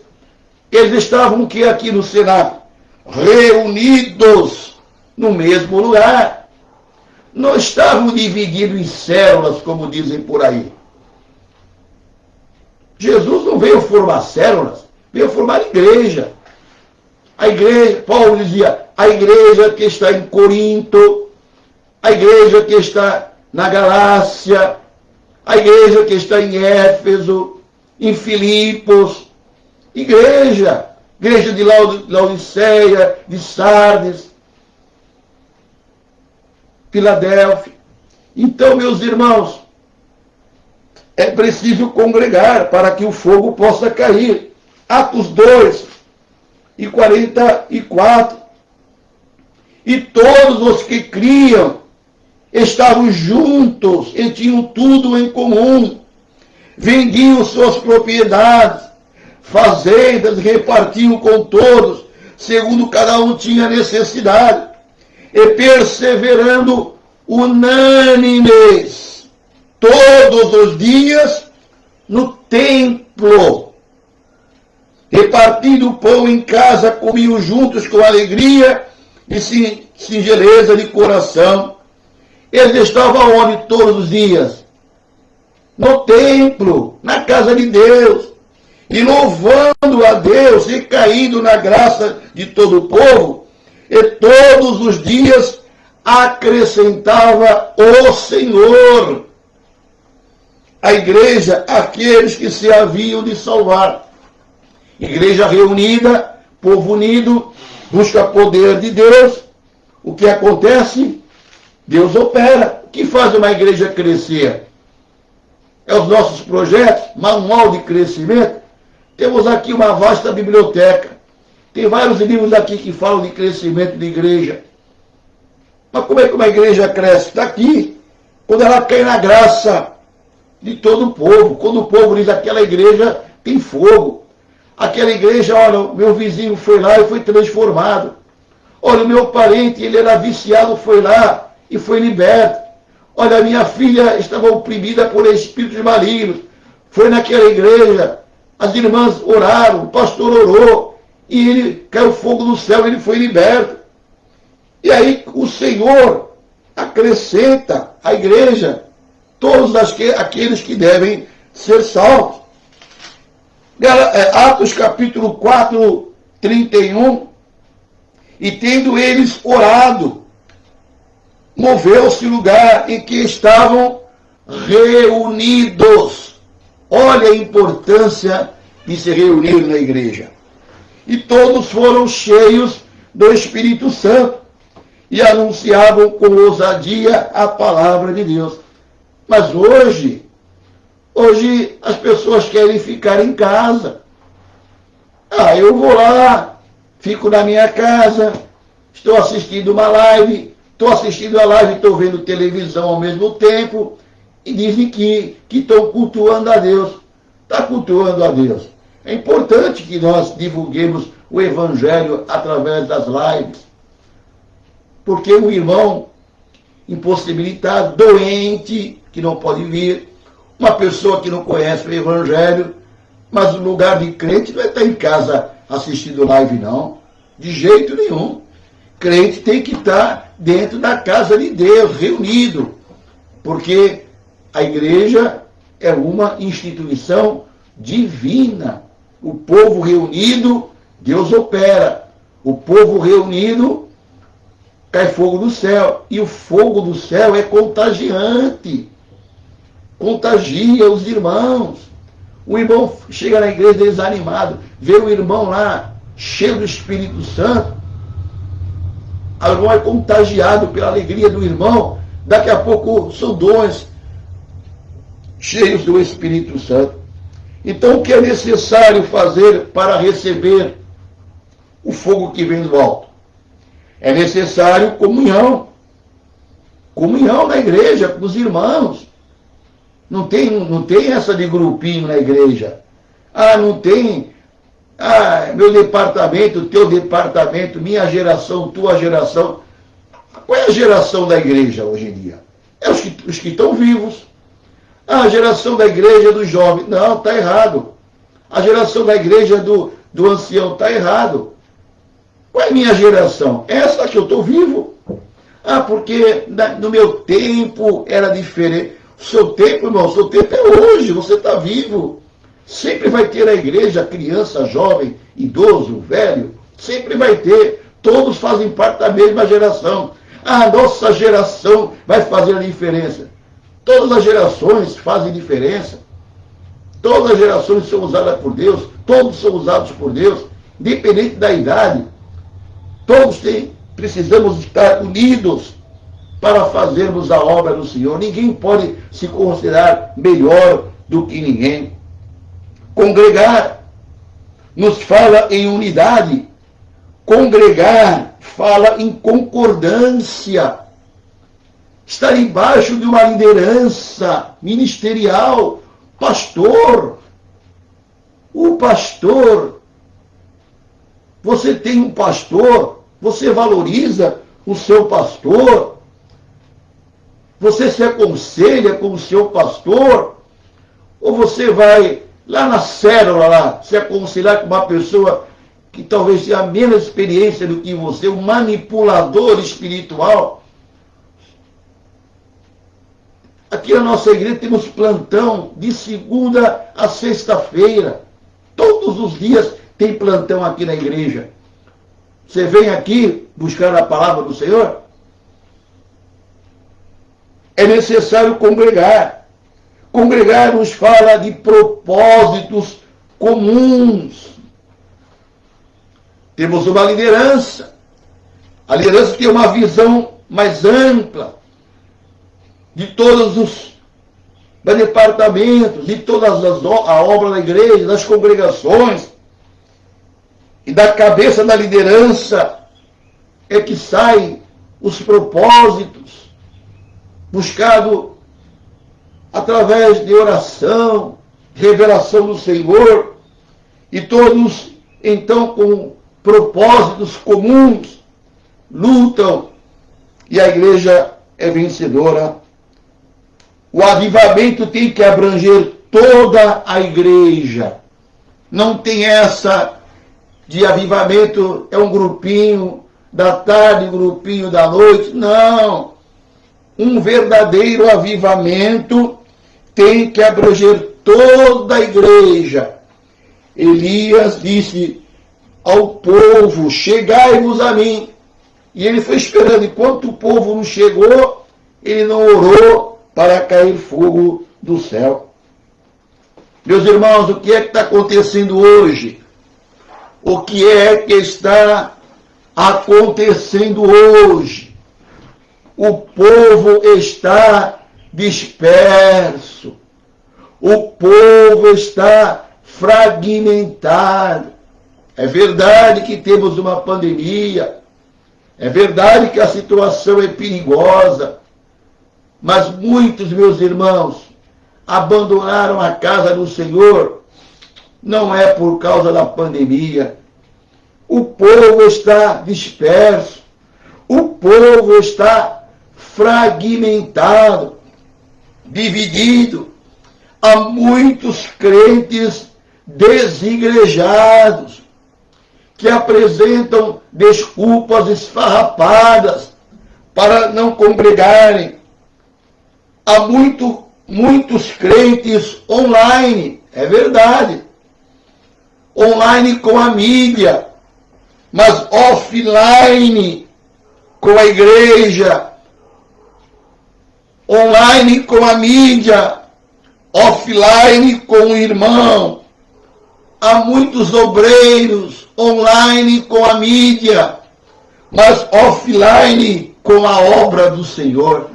Eles estavam que aqui no Senado, reunidos no mesmo lugar. Não estavam divididos em células, como dizem por aí. Jesus não veio formar células, veio formar igreja. A igreja, Paulo dizia, a igreja que está em Corinto, a igreja que está na Galácia, a igreja que está em Éfeso, em Filipos, igreja de Laodiceia, de Sardes, Filadélfia. Então, meus irmãos, é preciso congregar para que o fogo possa cair. Atos 2 e 44. E todos os que criam estavam juntos e tinham tudo em comum. Vendiam suas propriedades, fazendas, repartiam com todos, segundo cada um tinha necessidade, e perseverando unânimes todos os dias no templo, repartindo o pão em casa, comiam juntos com alegria e singeleza de coração. Eles estavam onde todos os dias? No templo, na casa de Deus, e louvando a Deus e caindo na graça de todo o povo, e todos os dias acrescentava o Senhor à igreja aqueles que se haviam de salvar. Igreja reunida, povo unido, busca poder de Deus. O que acontece? Deus opera. O que faz uma igreja crescer? É os nossos projetos, manual de crescimento. Temos aqui uma vasta biblioteca. Tem vários livros aqui que falam de crescimento de igreja. Mas como é que uma igreja cresce? Está aqui. Quando ela cai na graça de todo o povo. Quando o povo diz aquela igreja tem fogo. Aquela igreja, olha, o meu vizinho foi lá e foi transformado. Olha, o meu parente, ele era viciado, foi lá e foi liberto. Olha, a minha filha estava oprimida por espíritos malignos. Foi naquela igreja. As irmãs oraram, o pastor orou. E ele caiu fogo do céu, ele foi liberto. E aí o Senhor acrescenta à igreja todos aqueles que devem ser salvos. Atos capítulo 4, 31. E tendo eles orado, moveu-se o lugar em que estavam reunidos. Olha a importância de se reunir na igreja. E todos foram cheios do Espírito Santo e anunciavam com ousadia a palavra de Deus. Mas hoje as pessoas querem ficar em casa. Eu vou lá, fico na minha casa, estou assistindo uma live, estou assistindo a live e estou vendo televisão ao mesmo tempo, e dizem que estão cultuando a Deus. Está cultuando a Deus. É importante que nós divulguemos o Evangelho através das lives. Porque o irmão impossibilitado, doente, que não pode vir, uma pessoa que não conhece o Evangelho, mas o lugar de crente não é estar em casa assistindo live, não. De jeito nenhum. Crente tem que estar dentro da casa de Deus, reunido. Porque a igreja é uma instituição divina. O povo reunido, Deus opera. O povo reunido, cai fogo do céu. E o fogo do céu é contagiante. Contagia os irmãos. O irmão chega na igreja desanimado, vê o irmão lá, cheio do Espírito Santo. O irmão é contagiado pela alegria do irmão. Daqui a pouco são dons cheios do Espírito Santo. Então, o que é necessário fazer para receber o fogo que vem do alto? É necessário comunhão. Comunhão na igreja, com os irmãos. Não tem essa de grupinho na igreja. Não tem. Meu departamento, teu departamento, minha geração, tua geração. Qual é a geração da igreja hoje em dia? É os que estão vivos. A geração da igreja dos jovens. Não, está errado. A geração da igreja do ancião está errado. Qual é a minha geração? Essa que eu estou vivo. Porque no meu tempo era diferente. O seu tempo, irmão, o seu tempo é hoje. Você está vivo. Sempre vai ter a igreja, criança, jovem, idoso, velho. Sempre vai ter. Todos fazem parte da mesma geração. A nossa geração vai fazer a diferença. Todas as gerações fazem diferença. Todas as gerações são usadas por Deus. Todos são usados por Deus. Independente da idade. Todos precisamos estar unidos para fazermos a obra do Senhor. Ninguém pode se considerar melhor do que ninguém. Congregar nos fala em unidade. Congregar fala em concordância. estar embaixo de uma liderança ministerial, pastor. O pastor, você tem um pastor, você valoriza o seu pastor, você se aconselha com o seu pastor, ou você vai lá na célula, lá, se aconselhar com uma pessoa que talvez tenha menos experiência do que você, um manipulador espiritual. Aqui na nossa igreja temos plantão de segunda a sexta-feira. Todos os dias tem plantão aqui na igreja. Você vem aqui buscar a palavra do Senhor? É necessário congregar. Congregar nos fala de propósitos comuns. Temos uma liderança. A liderança tem uma visão mais ampla de todos os departamentos, de todas a obra da igreja, das congregações. E da cabeça da liderança é que saem os propósitos, buscado através de oração, revelação do Senhor, e todos, então, com propósitos comuns, lutam, e a igreja é vencedora. O avivamento tem que abranger toda a igreja. Não tem essa de avivamento, é um grupinho da tarde, um grupinho da noite. Não. Um verdadeiro avivamento tem que abranger toda a igreja. Elias disse ao povo: chegai-vos a mim. E ele foi esperando. Enquanto o povo não chegou, ele não orou para cair fogo do céu. Meus irmãos, o que é que está acontecendo hoje? O que é que está acontecendo hoje? O povo está disperso. O povo está fragmentado. É verdade que temos uma pandemia. É verdade que a situação é perigosa. Mas muitos, meus irmãos, abandonaram a casa do Senhor. Não é por causa da pandemia. O povo está disperso. O povo está fragmentado, dividido. Há muitos crentes desigrejados que apresentam desculpas esfarrapadas para não congregarem. Há muitos crentes online, é verdade. Online com a mídia, mas offline com a igreja. Online com a mídia, offline com o irmão. Há muitos obreiros online com a mídia, mas offline com a obra do Senhor.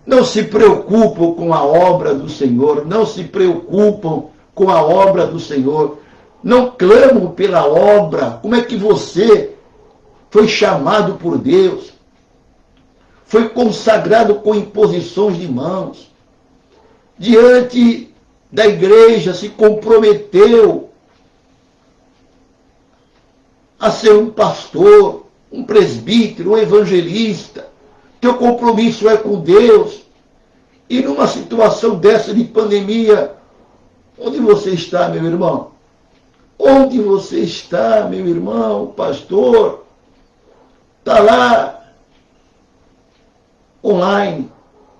Não se preocupam com a obra do Senhor, não se preocupam com a obra do Senhor, não clamam pela obra. Como é que você foi chamado por Deus? Foi consagrado com imposições de mãos. Diante da igreja se comprometeu a ser um pastor, um presbítero, um evangelista. Teu compromisso é com Deus. E numa situação dessa de pandemia, onde você está, meu irmão? Onde você está, meu irmão, pastor? Está lá, online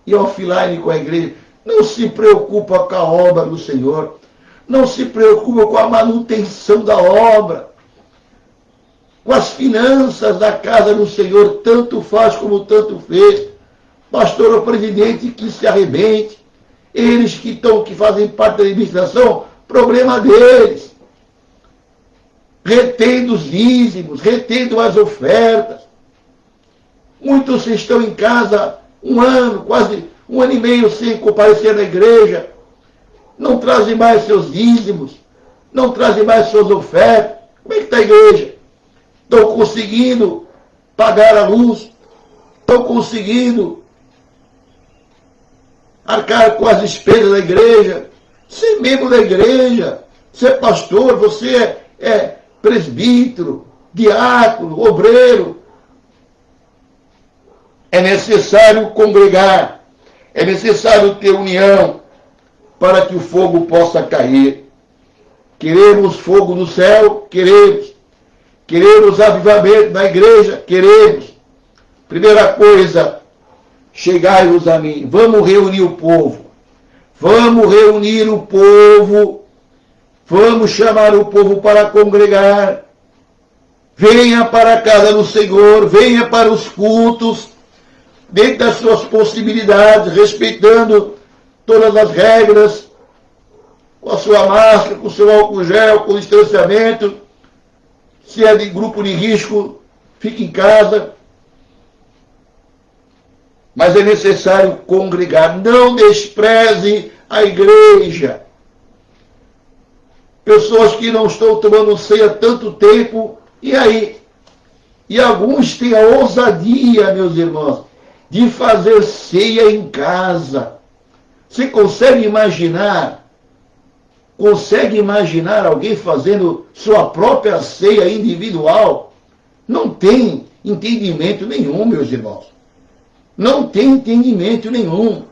e offline com a igreja. Não se preocupa com a obra do Senhor. Não se preocupa com a manutenção da obra. Com as finanças da casa do Senhor, tanto faz como tanto fez. Pastor ou presidente que se arrebente. Eles que fazem parte da administração, problema deles. Retendo os dízimos, retendo as ofertas. Muitos estão em casa um ano, quase um ano e meio sem comparecer na igreja. Não trazem mais seus dízimos, não trazem mais suas ofertas. Como é que está a igreja? Estão conseguindo pagar a luz, estão conseguindo arcar com as despesas da igreja, ser membro da igreja, ser pastor, você é presbítero, diácono, obreiro. É necessário congregar, é necessário ter união para que o fogo possa cair. Queremos fogo no céu? Queremos. Queremos avivamento na igreja? Queremos. Primeira coisa, chegai-vos a mim. Vamos reunir o povo. Vamos reunir o povo. Vamos chamar o povo para congregar. Venha para a casa do Senhor. Venha para os cultos. Dentro das suas possibilidades, respeitando todas as regras, com a sua máscara, com o seu álcool gel, com o distanciamento. Se é de grupo de risco, fique em casa. Mas é necessário congregar. Não despreze a igreja. Pessoas que não estão tomando ceia há tanto tempo, e aí? E alguns têm a ousadia, meus irmãos, de fazer ceia em casa. Você consegue imaginar? Consegue imaginar alguém fazendo sua própria ceia individual? Não tem entendimento nenhum, meus irmãos. Não tem entendimento nenhum.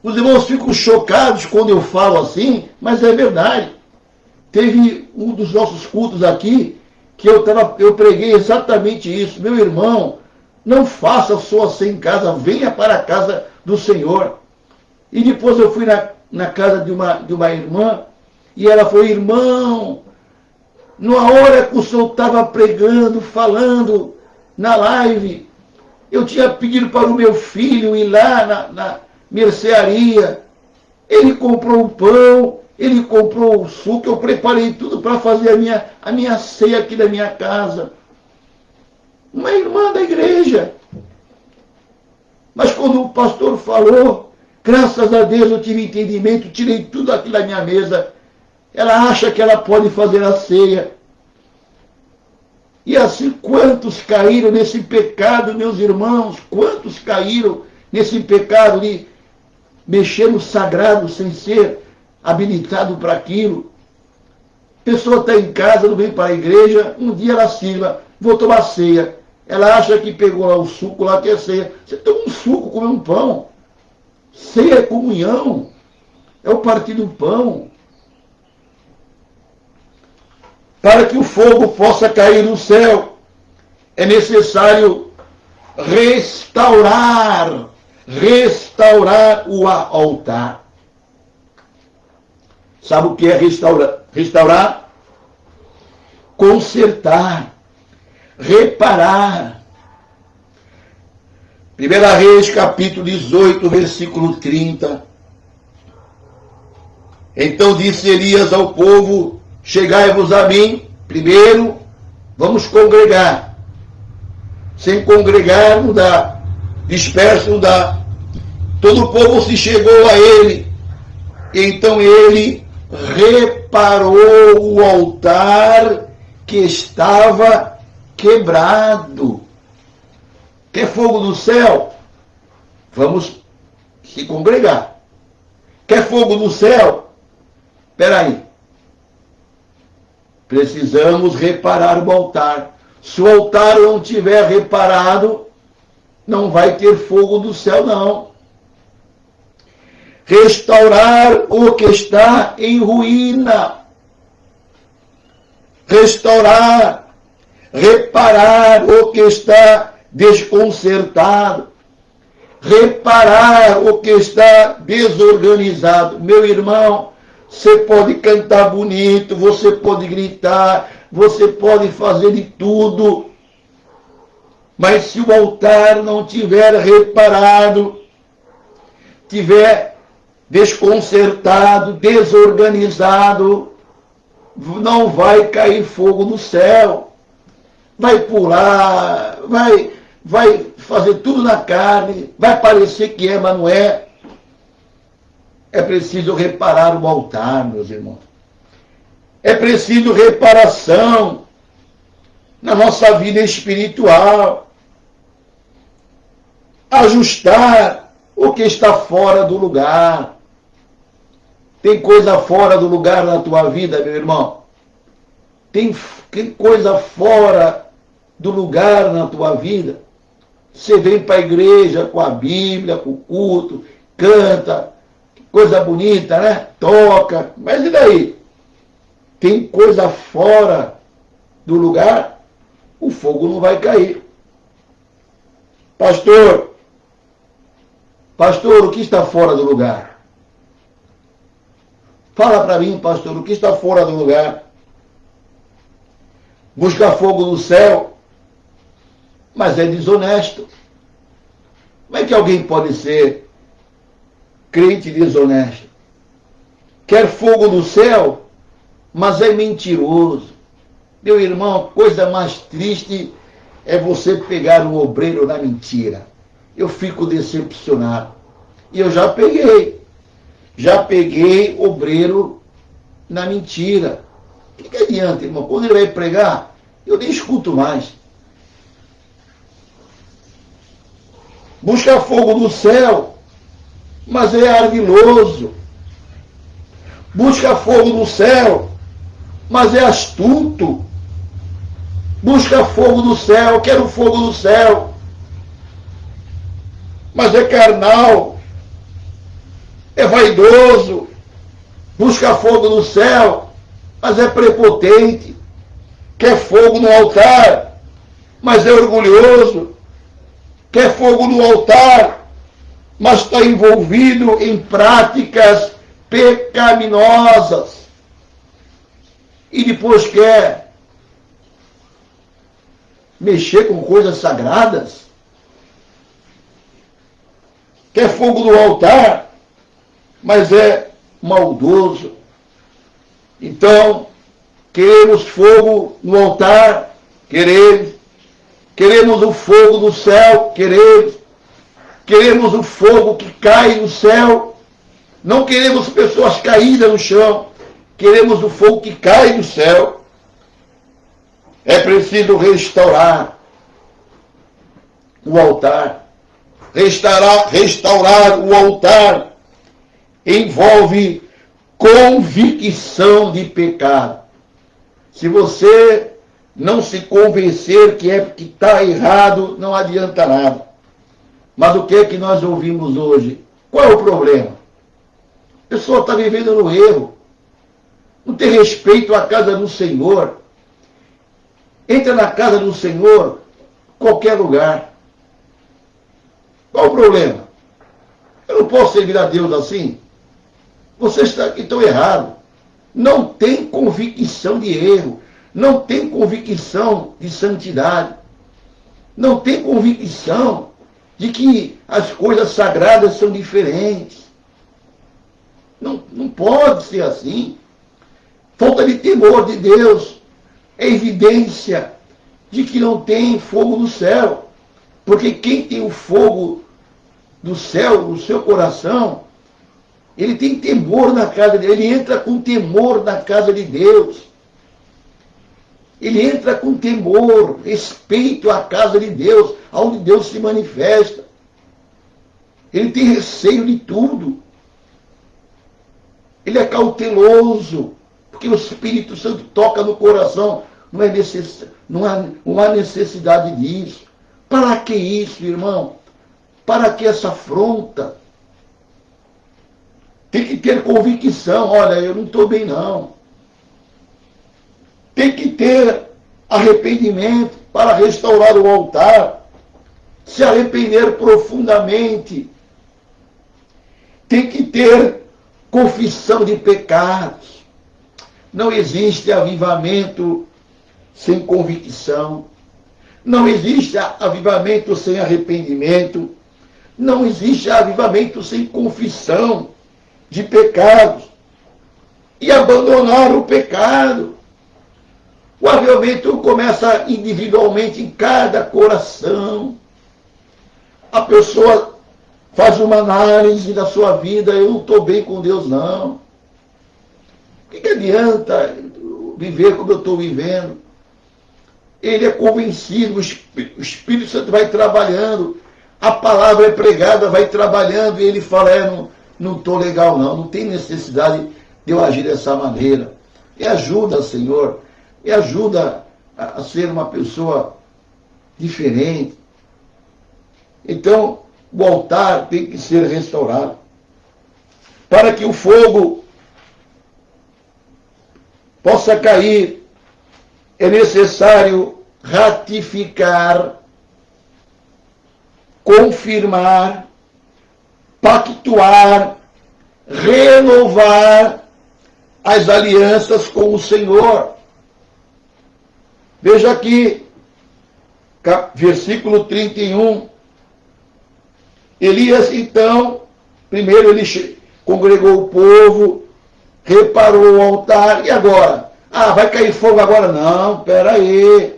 Os irmãos ficam chocados quando eu falo assim, mas é verdade. Teve um dos nossos cultos aqui que eu preguei exatamente isso. Meu irmão, não faça sua ceia em casa, venha para a casa do Senhor. E depois eu fui na casa de uma irmã, e ela falou: irmão, na hora que o senhor estava pregando, falando na live, eu tinha pedido para o meu filho ir lá na mercearia. Ele comprou o pão, ele comprou o suco, eu preparei tudo para fazer a minha ceia aqui da minha casa. Uma irmã da igreja. Mas quando o pastor falou, graças a Deus eu tive entendimento, tirei tudo aqui da minha mesa. Ela acha que ela pode fazer a ceia. E assim, quantos caíram nesse pecado, meus irmãos? Quantos caíram nesse pecado de mexer no sagrado sem ser habilitado para aquilo? A pessoa está em casa, não vem para a igreja, um dia ela cisma, vou tomar ceia. Ela acha que pegou lá o suco, lá que é ceia. Você toma um suco, come um pão. Ceia é comunhão. É o partir do pão. Para que o fogo possa cair no céu, é necessário restaurar o altar. Sabe o que é restaurar? Consertar, reparar. 1 Reis, capítulo 18, versículo 30. Então disse Elias ao povo: chegai-vos a mim. Primeiro, vamos congregar. Sem congregar não dá. Disperso não dá. Todo o povo se chegou a ele. Então ele reparou o altar que estava quebrado. Quer fogo do céu? Vamos se congregar. Quer fogo do céu? Espera aí. Precisamos reparar o altar. Se o altar não tiver reparado, não vai ter fogo do céu, não. Restaurar o que está em ruína. Restaurar, reparar o que está desconcertado. Reparar o que está desorganizado. Meu irmão, você pode cantar bonito, você pode gritar, você pode fazer de tudo, mas se o altar não tiver reparado, tiver desconcertado, desorganizado, não vai cair fogo do céu. Vai pular, vai fazer tudo na carne, vai parecer que é, mas não é. É preciso reparar o altar, meus irmãos. É preciso reparação na nossa vida espiritual. ajustar o que está fora do lugar. Tem coisa fora do lugar na tua vida, meu irmão? Tem coisa fora do lugar na tua vida? Você vem para a igreja com a Bíblia, com o culto, canta, coisa bonita, né? Toca, mas e daí? Tem coisa fora do lugar? O fogo não vai cair. Pastor, o que está fora do lugar? Fala para mim, pastor, o que está fora do lugar? Busca fogo no céu, mas é desonesto. Como é que alguém pode ser crente desonesto? Quer fogo no céu, mas é mentiroso. Meu irmão, coisa mais triste é você pegar um obreiro na mentira. Eu fico decepcionado. E eu já peguei obreiro na mentira. O que adianta, irmão? Quando ele vai pregar, eu nem escuto mais. Busca fogo no céu, mas é ardiloso. Busca fogo no céu, mas é astuto. Busca fogo no céu, quero fogo no céu, mas é carnal, é vaidoso. Busca fogo no céu, mas é prepotente. Quer fogo no altar, mas é orgulhoso. Quer fogo no altar, mas está envolvido em práticas pecaminosas. E depois quer mexer com coisas sagradas. Quer fogo no altar, mas é maldoso. Então, queremos fogo no altar, queremos o fogo do céu, queremos o fogo que cai do céu, não queremos pessoas caídas no chão, queremos o fogo que cai do céu. É preciso restaurar o altar. Restaurar o altar envolve convicção de pecado. Se você não se convencer que está errado, não adianta nada. Mas o que é que nós ouvimos hoje? Qual é o problema? A pessoa está vivendo no erro. Não tem respeito à casa do Senhor. Entra na casa do Senhor, qualquer lugar. Qual o problema? Eu não posso servir a Deus assim? Vocês estão errados. Não tem convicção de erro. Não tem convicção de santidade. Não tem convicção de que as coisas sagradas são diferentes. Não pode ser assim. Falta de temor de Deus é evidência de que não tem fogo no céu. Porque quem tem o fogo do céu no seu coração, ele tem temor na casa de Deus, ele entra com temor na casa de Deus. Ele entra com temor, respeito à casa de Deus, onde Deus se manifesta. Ele tem receio de tudo. Ele é cauteloso, porque o Espírito Santo toca no coração. Não há necessidade disso. Para que isso, irmão? Para que essa afronta? Tem que ter convicção. Olha, eu não estou bem, não. Tem que ter arrependimento para restaurar o altar. Se arrepender profundamente. Tem que ter confissão de pecados. Não existe avivamento sem convicção. Não existe avivamento sem arrependimento. Não existe avivamento sem confissão de pecados. E abandonar o pecado. O avivamento começa individualmente em cada coração. A pessoa faz uma análise da sua vida. Eu não estou bem com Deus, não. O que adianta viver como eu estou vivendo? Ele é convencido, o Espírito Santo vai trabalhando. a palavra é pregada, vai trabalhando, e ele fala, não estou legal não tem necessidade de eu agir dessa maneira. E ajuda, Senhor, e ajuda a ser uma pessoa diferente. Então, o altar tem que ser restaurado. Para que o fogo possa cair, é necessário ratificar, confirmar, pactuar, renovar as alianças com o Senhor. Veja aqui, versículo 31. Elias, então, primeiro ele congregou o povo, reparou o altar, e agora? Vai cair fogo agora? Não, peraí.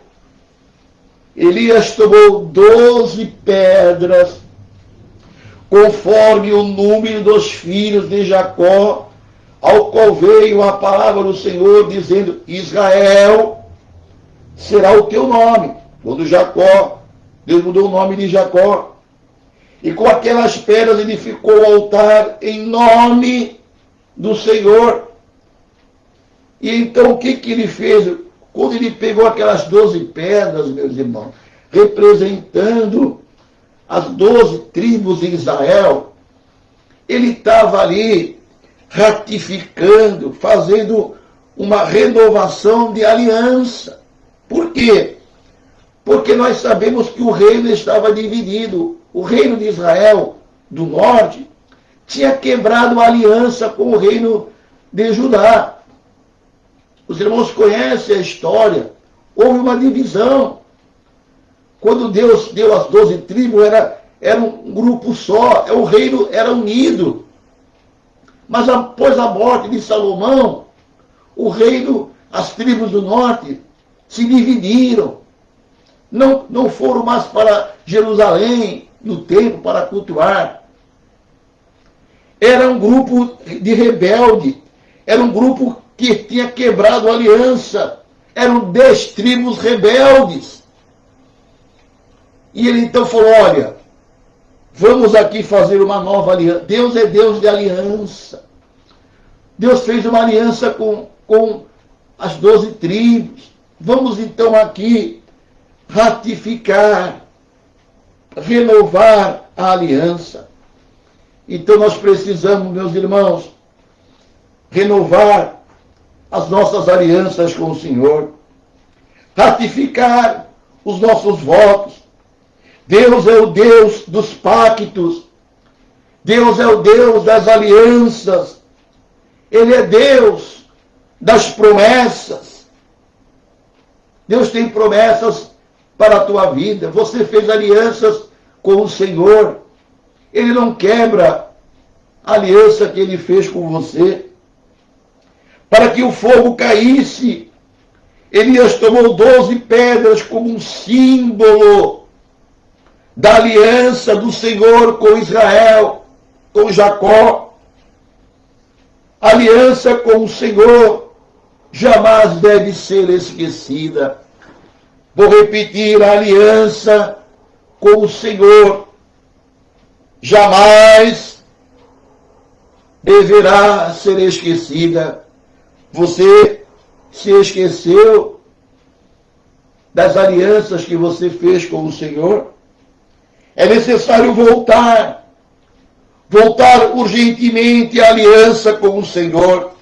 Elias tomou 12 pedras, conforme o número dos filhos de Jacó, ao qual veio a palavra do Senhor, dizendo, Israel será o teu nome. Quando Jacó, Deus mudou o nome de Jacó. E com aquelas pedras edificou o altar em nome do Senhor. E então o que ele fez? Quando ele pegou aquelas 12 pedras, meus irmãos, representando as 12 tribos de Israel, ele estava ali ratificando, fazendo uma renovação de aliança. Por quê? Porque nós sabemos que o reino estava dividido. O reino de Israel do norte tinha quebrado a aliança com o reino de Judá. Os irmãos conhecem a história. Houve uma divisão. Quando Deus deu as 12 tribos, era um grupo só, o reino era unido. Mas após a morte de Salomão, o reino, as tribos do norte, se dividiram. Não foram mais para Jerusalém, no templo, para cultuar. Era um grupo de rebelde, era um grupo que tinha quebrado a aliança, eram 10 tribos rebeldes. E ele então falou, olha, vamos aqui fazer uma nova aliança. Deus é Deus de aliança. Deus fez uma aliança com as 12 tribos. Vamos então aqui ratificar, renovar a aliança. Então nós precisamos, meus irmãos, renovar as nossas alianças com o Senhor, ratificar os nossos votos. Deus é o Deus dos pactos, Deus é o Deus das alianças, Ele é Deus das promessas. Deus tem promessas para a tua vida. Você fez alianças com o Senhor. Ele não quebra a aliança que Ele fez com você. Para que o fogo caísse, Elias tomou 12 pedras como um símbolo da aliança do Senhor com Israel, com Jacó. A aliança com o Senhor jamais deve ser esquecida. Vou repetir, a aliança com o Senhor jamais deverá ser esquecida. Você se esqueceu das alianças que você fez com o Senhor? É necessário voltar urgentemente à aliança com o Senhor.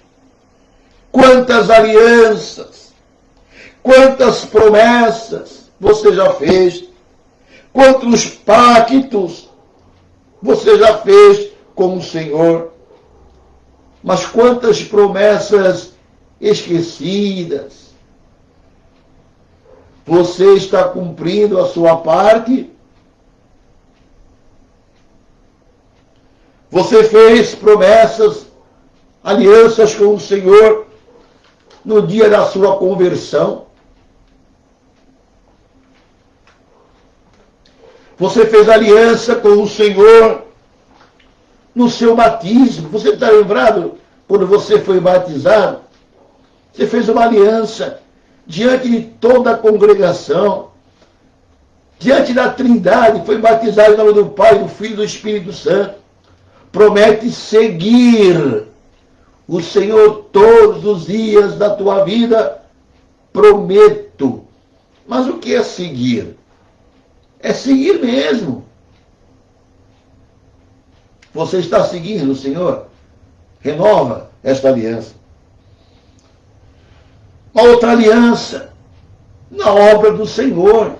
Quantas alianças, quantas promessas você já fez, quantos pactos você já fez com o Senhor, mas quantas promessas esquecidas. Você está cumprindo a sua parte? Você fez promessas, alianças com o Senhor no dia da sua conversão? Você fez aliança com o Senhor no seu batismo? Você está lembrado quando você foi batizado? Você fez uma aliança diante de toda a congregação. diante da Trindade, foi batizado em nome do Pai, do Filho e do Espírito Santo, promete seguir o Senhor todos os dias da tua vida, prometo. Mas o que é seguir? É seguir mesmo. Você está seguindo o Senhor? Renova esta aliança. Uma outra aliança na obra do Senhor.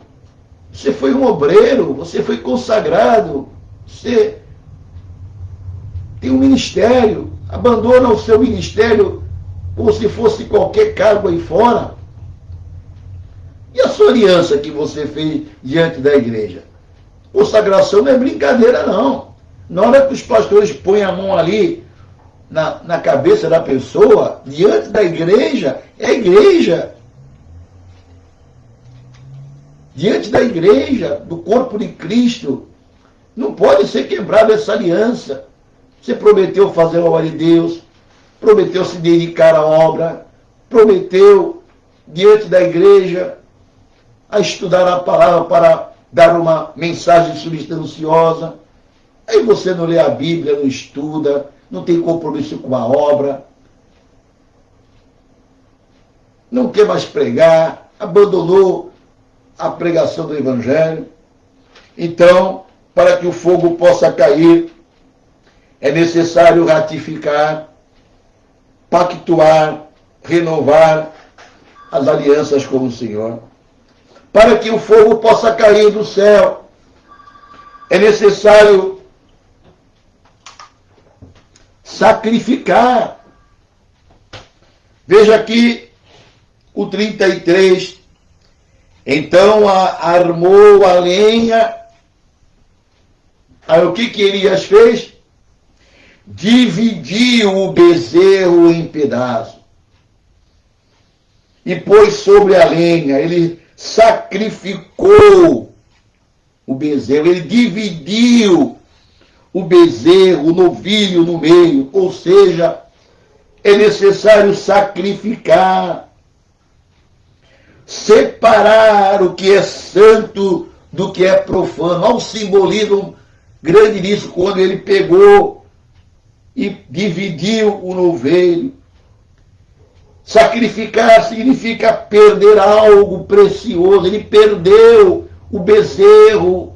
Você foi um obreiro, você foi consagrado, você tem um ministério, abandona o seu ministério como se fosse qualquer cargo aí fora. E a sua aliança que você fez diante da igreja? Consagração não é brincadeira, não. Na hora que os pastores põem a mão ali na cabeça da pessoa, diante da igreja, é igreja. Diante da igreja, do corpo de Cristo, não pode ser quebrada essa aliança. Você prometeu fazer a obra de Deus, prometeu se dedicar à obra, prometeu, diante da igreja, a estudar a palavra para dar uma mensagem substanciosa. Aí você não lê a Bíblia, não estuda, não tem compromisso com a obra, não quer mais pregar, abandonou a pregação do Evangelho. Então, para que o fogo possa cair, é necessário ratificar, pactuar, renovar as alianças com o Senhor. Para que o fogo possa cair do céu, é necessário sacrificar. Veja aqui o 33. Então armou a lenha. Aí o que Elias fez? Dividiu o bezerro em pedaços e pôs sobre a lenha. Ele sacrificou o bezerro, ele dividiu o bezerro, o novilho no meio, ou seja, é necessário sacrificar, separar o que é santo do que é profano. Há um simbolismo grande nisso, quando ele pegou e dividiu o novilho. Sacrificar significa perder algo precioso. Ele perdeu o bezerro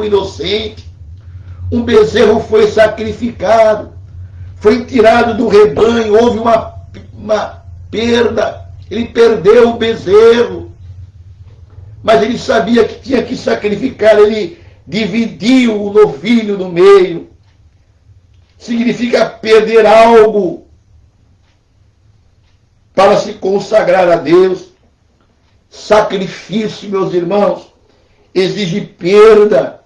inocente. Um bezerro foi sacrificado, foi tirado do rebanho, houve uma perda. Ele perdeu o bezerro, mas ele sabia que tinha que sacrificar. Ele dividiu o novilho no meio. Significa perder algo para se consagrar a Deus. Sacrifício, meus irmãos, exige perda.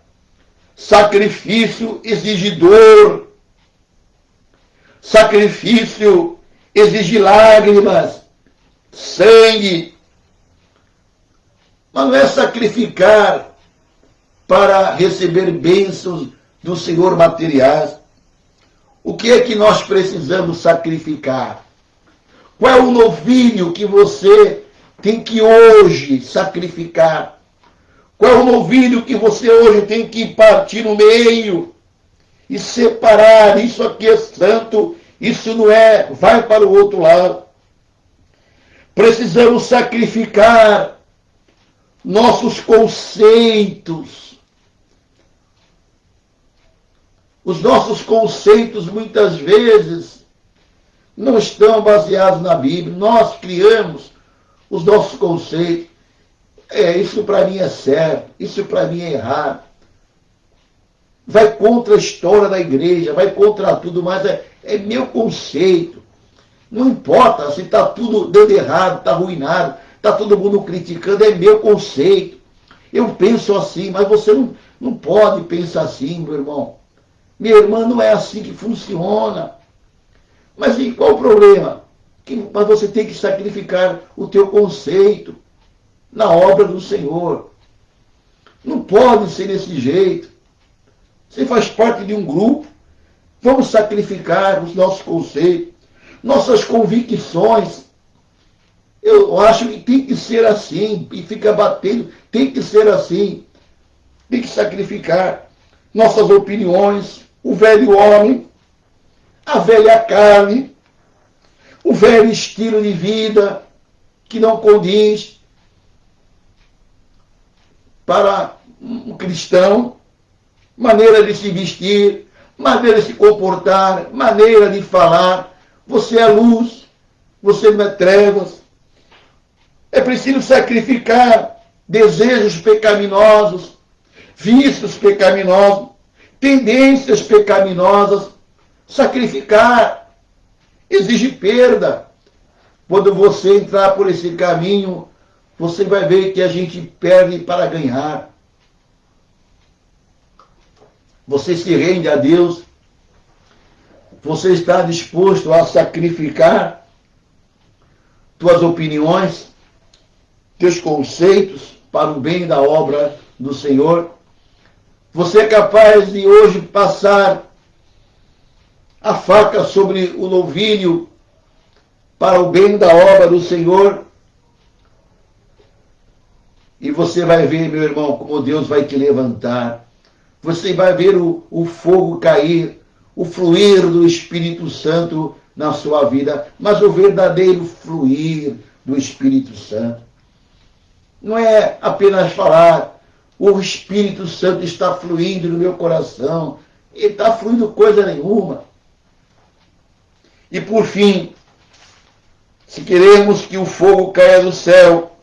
Sacrifício exige dor. Sacrifício exige lágrimas, sangue. Mas não é sacrificar para receber bênçãos do Senhor materiais. O que é que nós precisamos sacrificar? Qual é o novilho que você tem que hoje sacrificar? Qual é o novilho que você hoje tem que partir no meio e separar? Isso aqui é santo, isso não é, vai para o outro lado. Precisamos sacrificar nossos conceitos. Os nossos conceitos, muitas vezes, não estão baseados na Bíblia. Nós criamos os nossos conceitos. Isso para mim é certo, isso para mim é errado. Vai contra a história da igreja, vai contra tudo, mas é meu conceito. Não importa se está tudo dando errado, está arruinado, está todo mundo criticando, é meu conceito. Eu penso assim, mas você não pode pensar assim, meu irmão. Minha irmã, não é assim que funciona. Mas e qual o problema? Mas você tem que sacrificar o teu conceito na obra do Senhor. Não pode ser desse jeito. Você faz parte de um grupo. Vamos sacrificar os nossos conceitos, nossas convicções. Eu acho que tem que ser assim. E fica batendo. Tem que ser assim. Tem que sacrificar nossas opiniões, o velho homem, a velha carne, o velho estilo de vida que não condiz para um cristão, maneira de se vestir, maneira de se comportar, maneira de falar. Você é luz, você não é trevas. É preciso sacrificar desejos pecaminosos, vícios pecaminosos, tendências pecaminosas. Sacrificar exige perda. Quando você entrar por esse caminho, você vai ver que a gente perde para ganhar. Você se rende a Deus. Você está disposto a sacrificar tuas opiniões, teus conceitos para o bem da obra do Senhor. Você é capaz de hoje passar a faca sobre o novilho para o bem da obra do Senhor. E você vai ver, meu irmão, como Deus vai te levantar. Você vai ver o fogo cair, o fluir do Espírito Santo na sua vida. Mas o verdadeiro fluir do Espírito Santo não é apenas falar, o Espírito Santo está fluindo no meu coração. Ele está fluindo coisa nenhuma. E por fim, se queremos que o fogo caia do céu,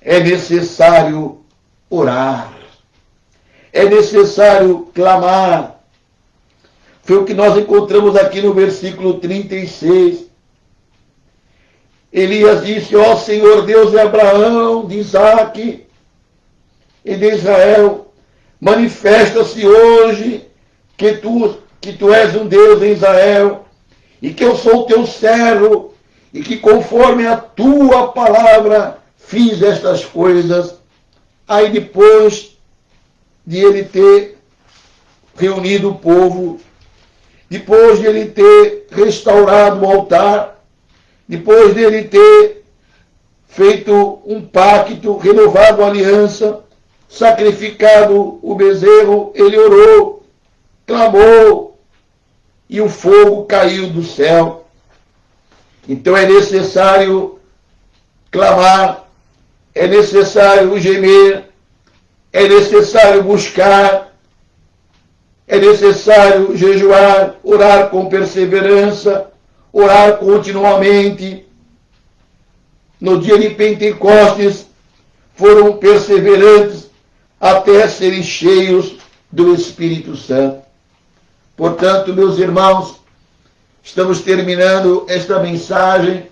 é necessário orar. É necessário clamar. Foi o que nós encontramos aqui no versículo 36. Elias disse: ó Senhor Deus de Abraão, de Isaque e de Israel, manifesta-se hoje que tu és um Deus em Israel, e que eu sou teu servo, e que conforme a tua palavra fiz estas coisas. Aí depois de ele ter reunido o povo, depois de ele ter restaurado o altar, depois de ele ter feito um pacto, renovado a aliança, sacrificado o bezerro, ele orou, clamou, e o fogo caiu do céu. Então é necessário clamar, é necessário gemer, é necessário buscar, é necessário jejuar, orar com perseverança, orar continuamente. No dia de Pentecostes, foram perseverantes até serem cheios do Espírito Santo. Portanto, meus irmãos, estamos terminando esta mensagem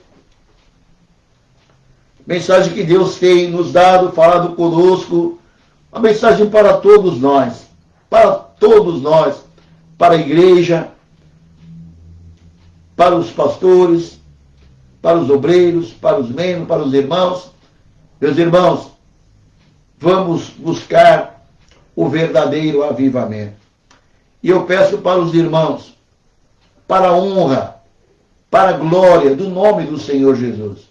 que Deus tem nos dado, falado conosco, uma mensagem para todos nós, para a igreja, para os pastores, para os obreiros, para os membros, para os irmãos. Meus irmãos, vamos buscar o verdadeiro avivamento. E eu peço para os irmãos, para a honra, para a glória do nome do Senhor Jesus,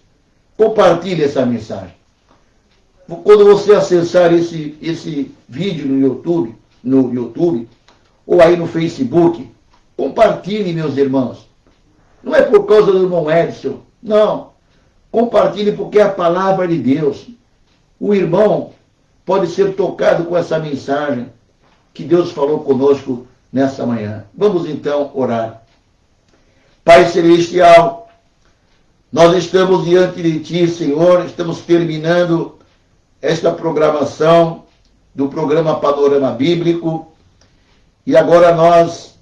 compartilhe essa mensagem. Quando você acessar esse vídeo no YouTube, ou aí no Facebook, compartilhe, meus irmãos. Não é por causa do irmão Edson, não. Compartilhe porque é a palavra de Deus. O irmão pode ser tocado com essa mensagem que Deus falou conosco nessa manhã. Vamos então orar. Pai Celestial, nós estamos diante de Ti, Senhor, estamos terminando esta programação do programa Panorama Bíblico, e agora nós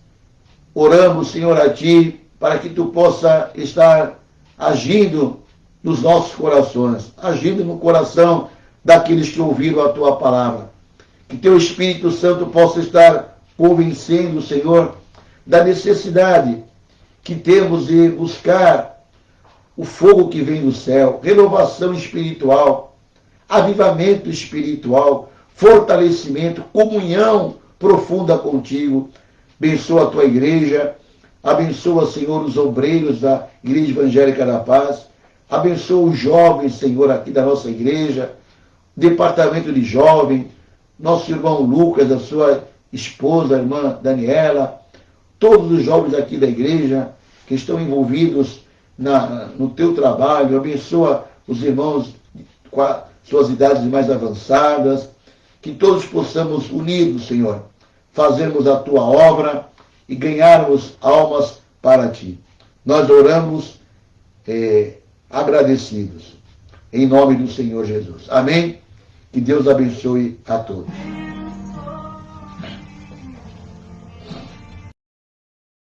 oramos, Senhor, a Ti, para que Tu possa estar agindo nos nossos corações, agindo no coração daqueles que ouviram a Tua palavra. Que Teu Espírito Santo possa estar convencendo, Senhor, da necessidade que temos de buscar o fogo que vem do céu, renovação espiritual, avivamento espiritual, fortalecimento, comunhão profunda contigo. Abençoa a tua igreja, abençoa, Senhor, os obreiros da Igreja Evangélica da Paz, abençoa os jovens, Senhor, aqui da nossa igreja, departamento de jovem, nosso irmão Lucas, a sua esposa, a irmã Daniela, todos os jovens aqui da igreja que estão envolvidos no teu trabalho. Abençoa os irmãos com as suas idades mais avançadas, que todos possamos, unidos, Senhor, fazermos a tua obra e ganharmos almas para ti. Nós oramos agradecidos, em nome do Senhor Jesus. Amém? Que Deus abençoe a todos.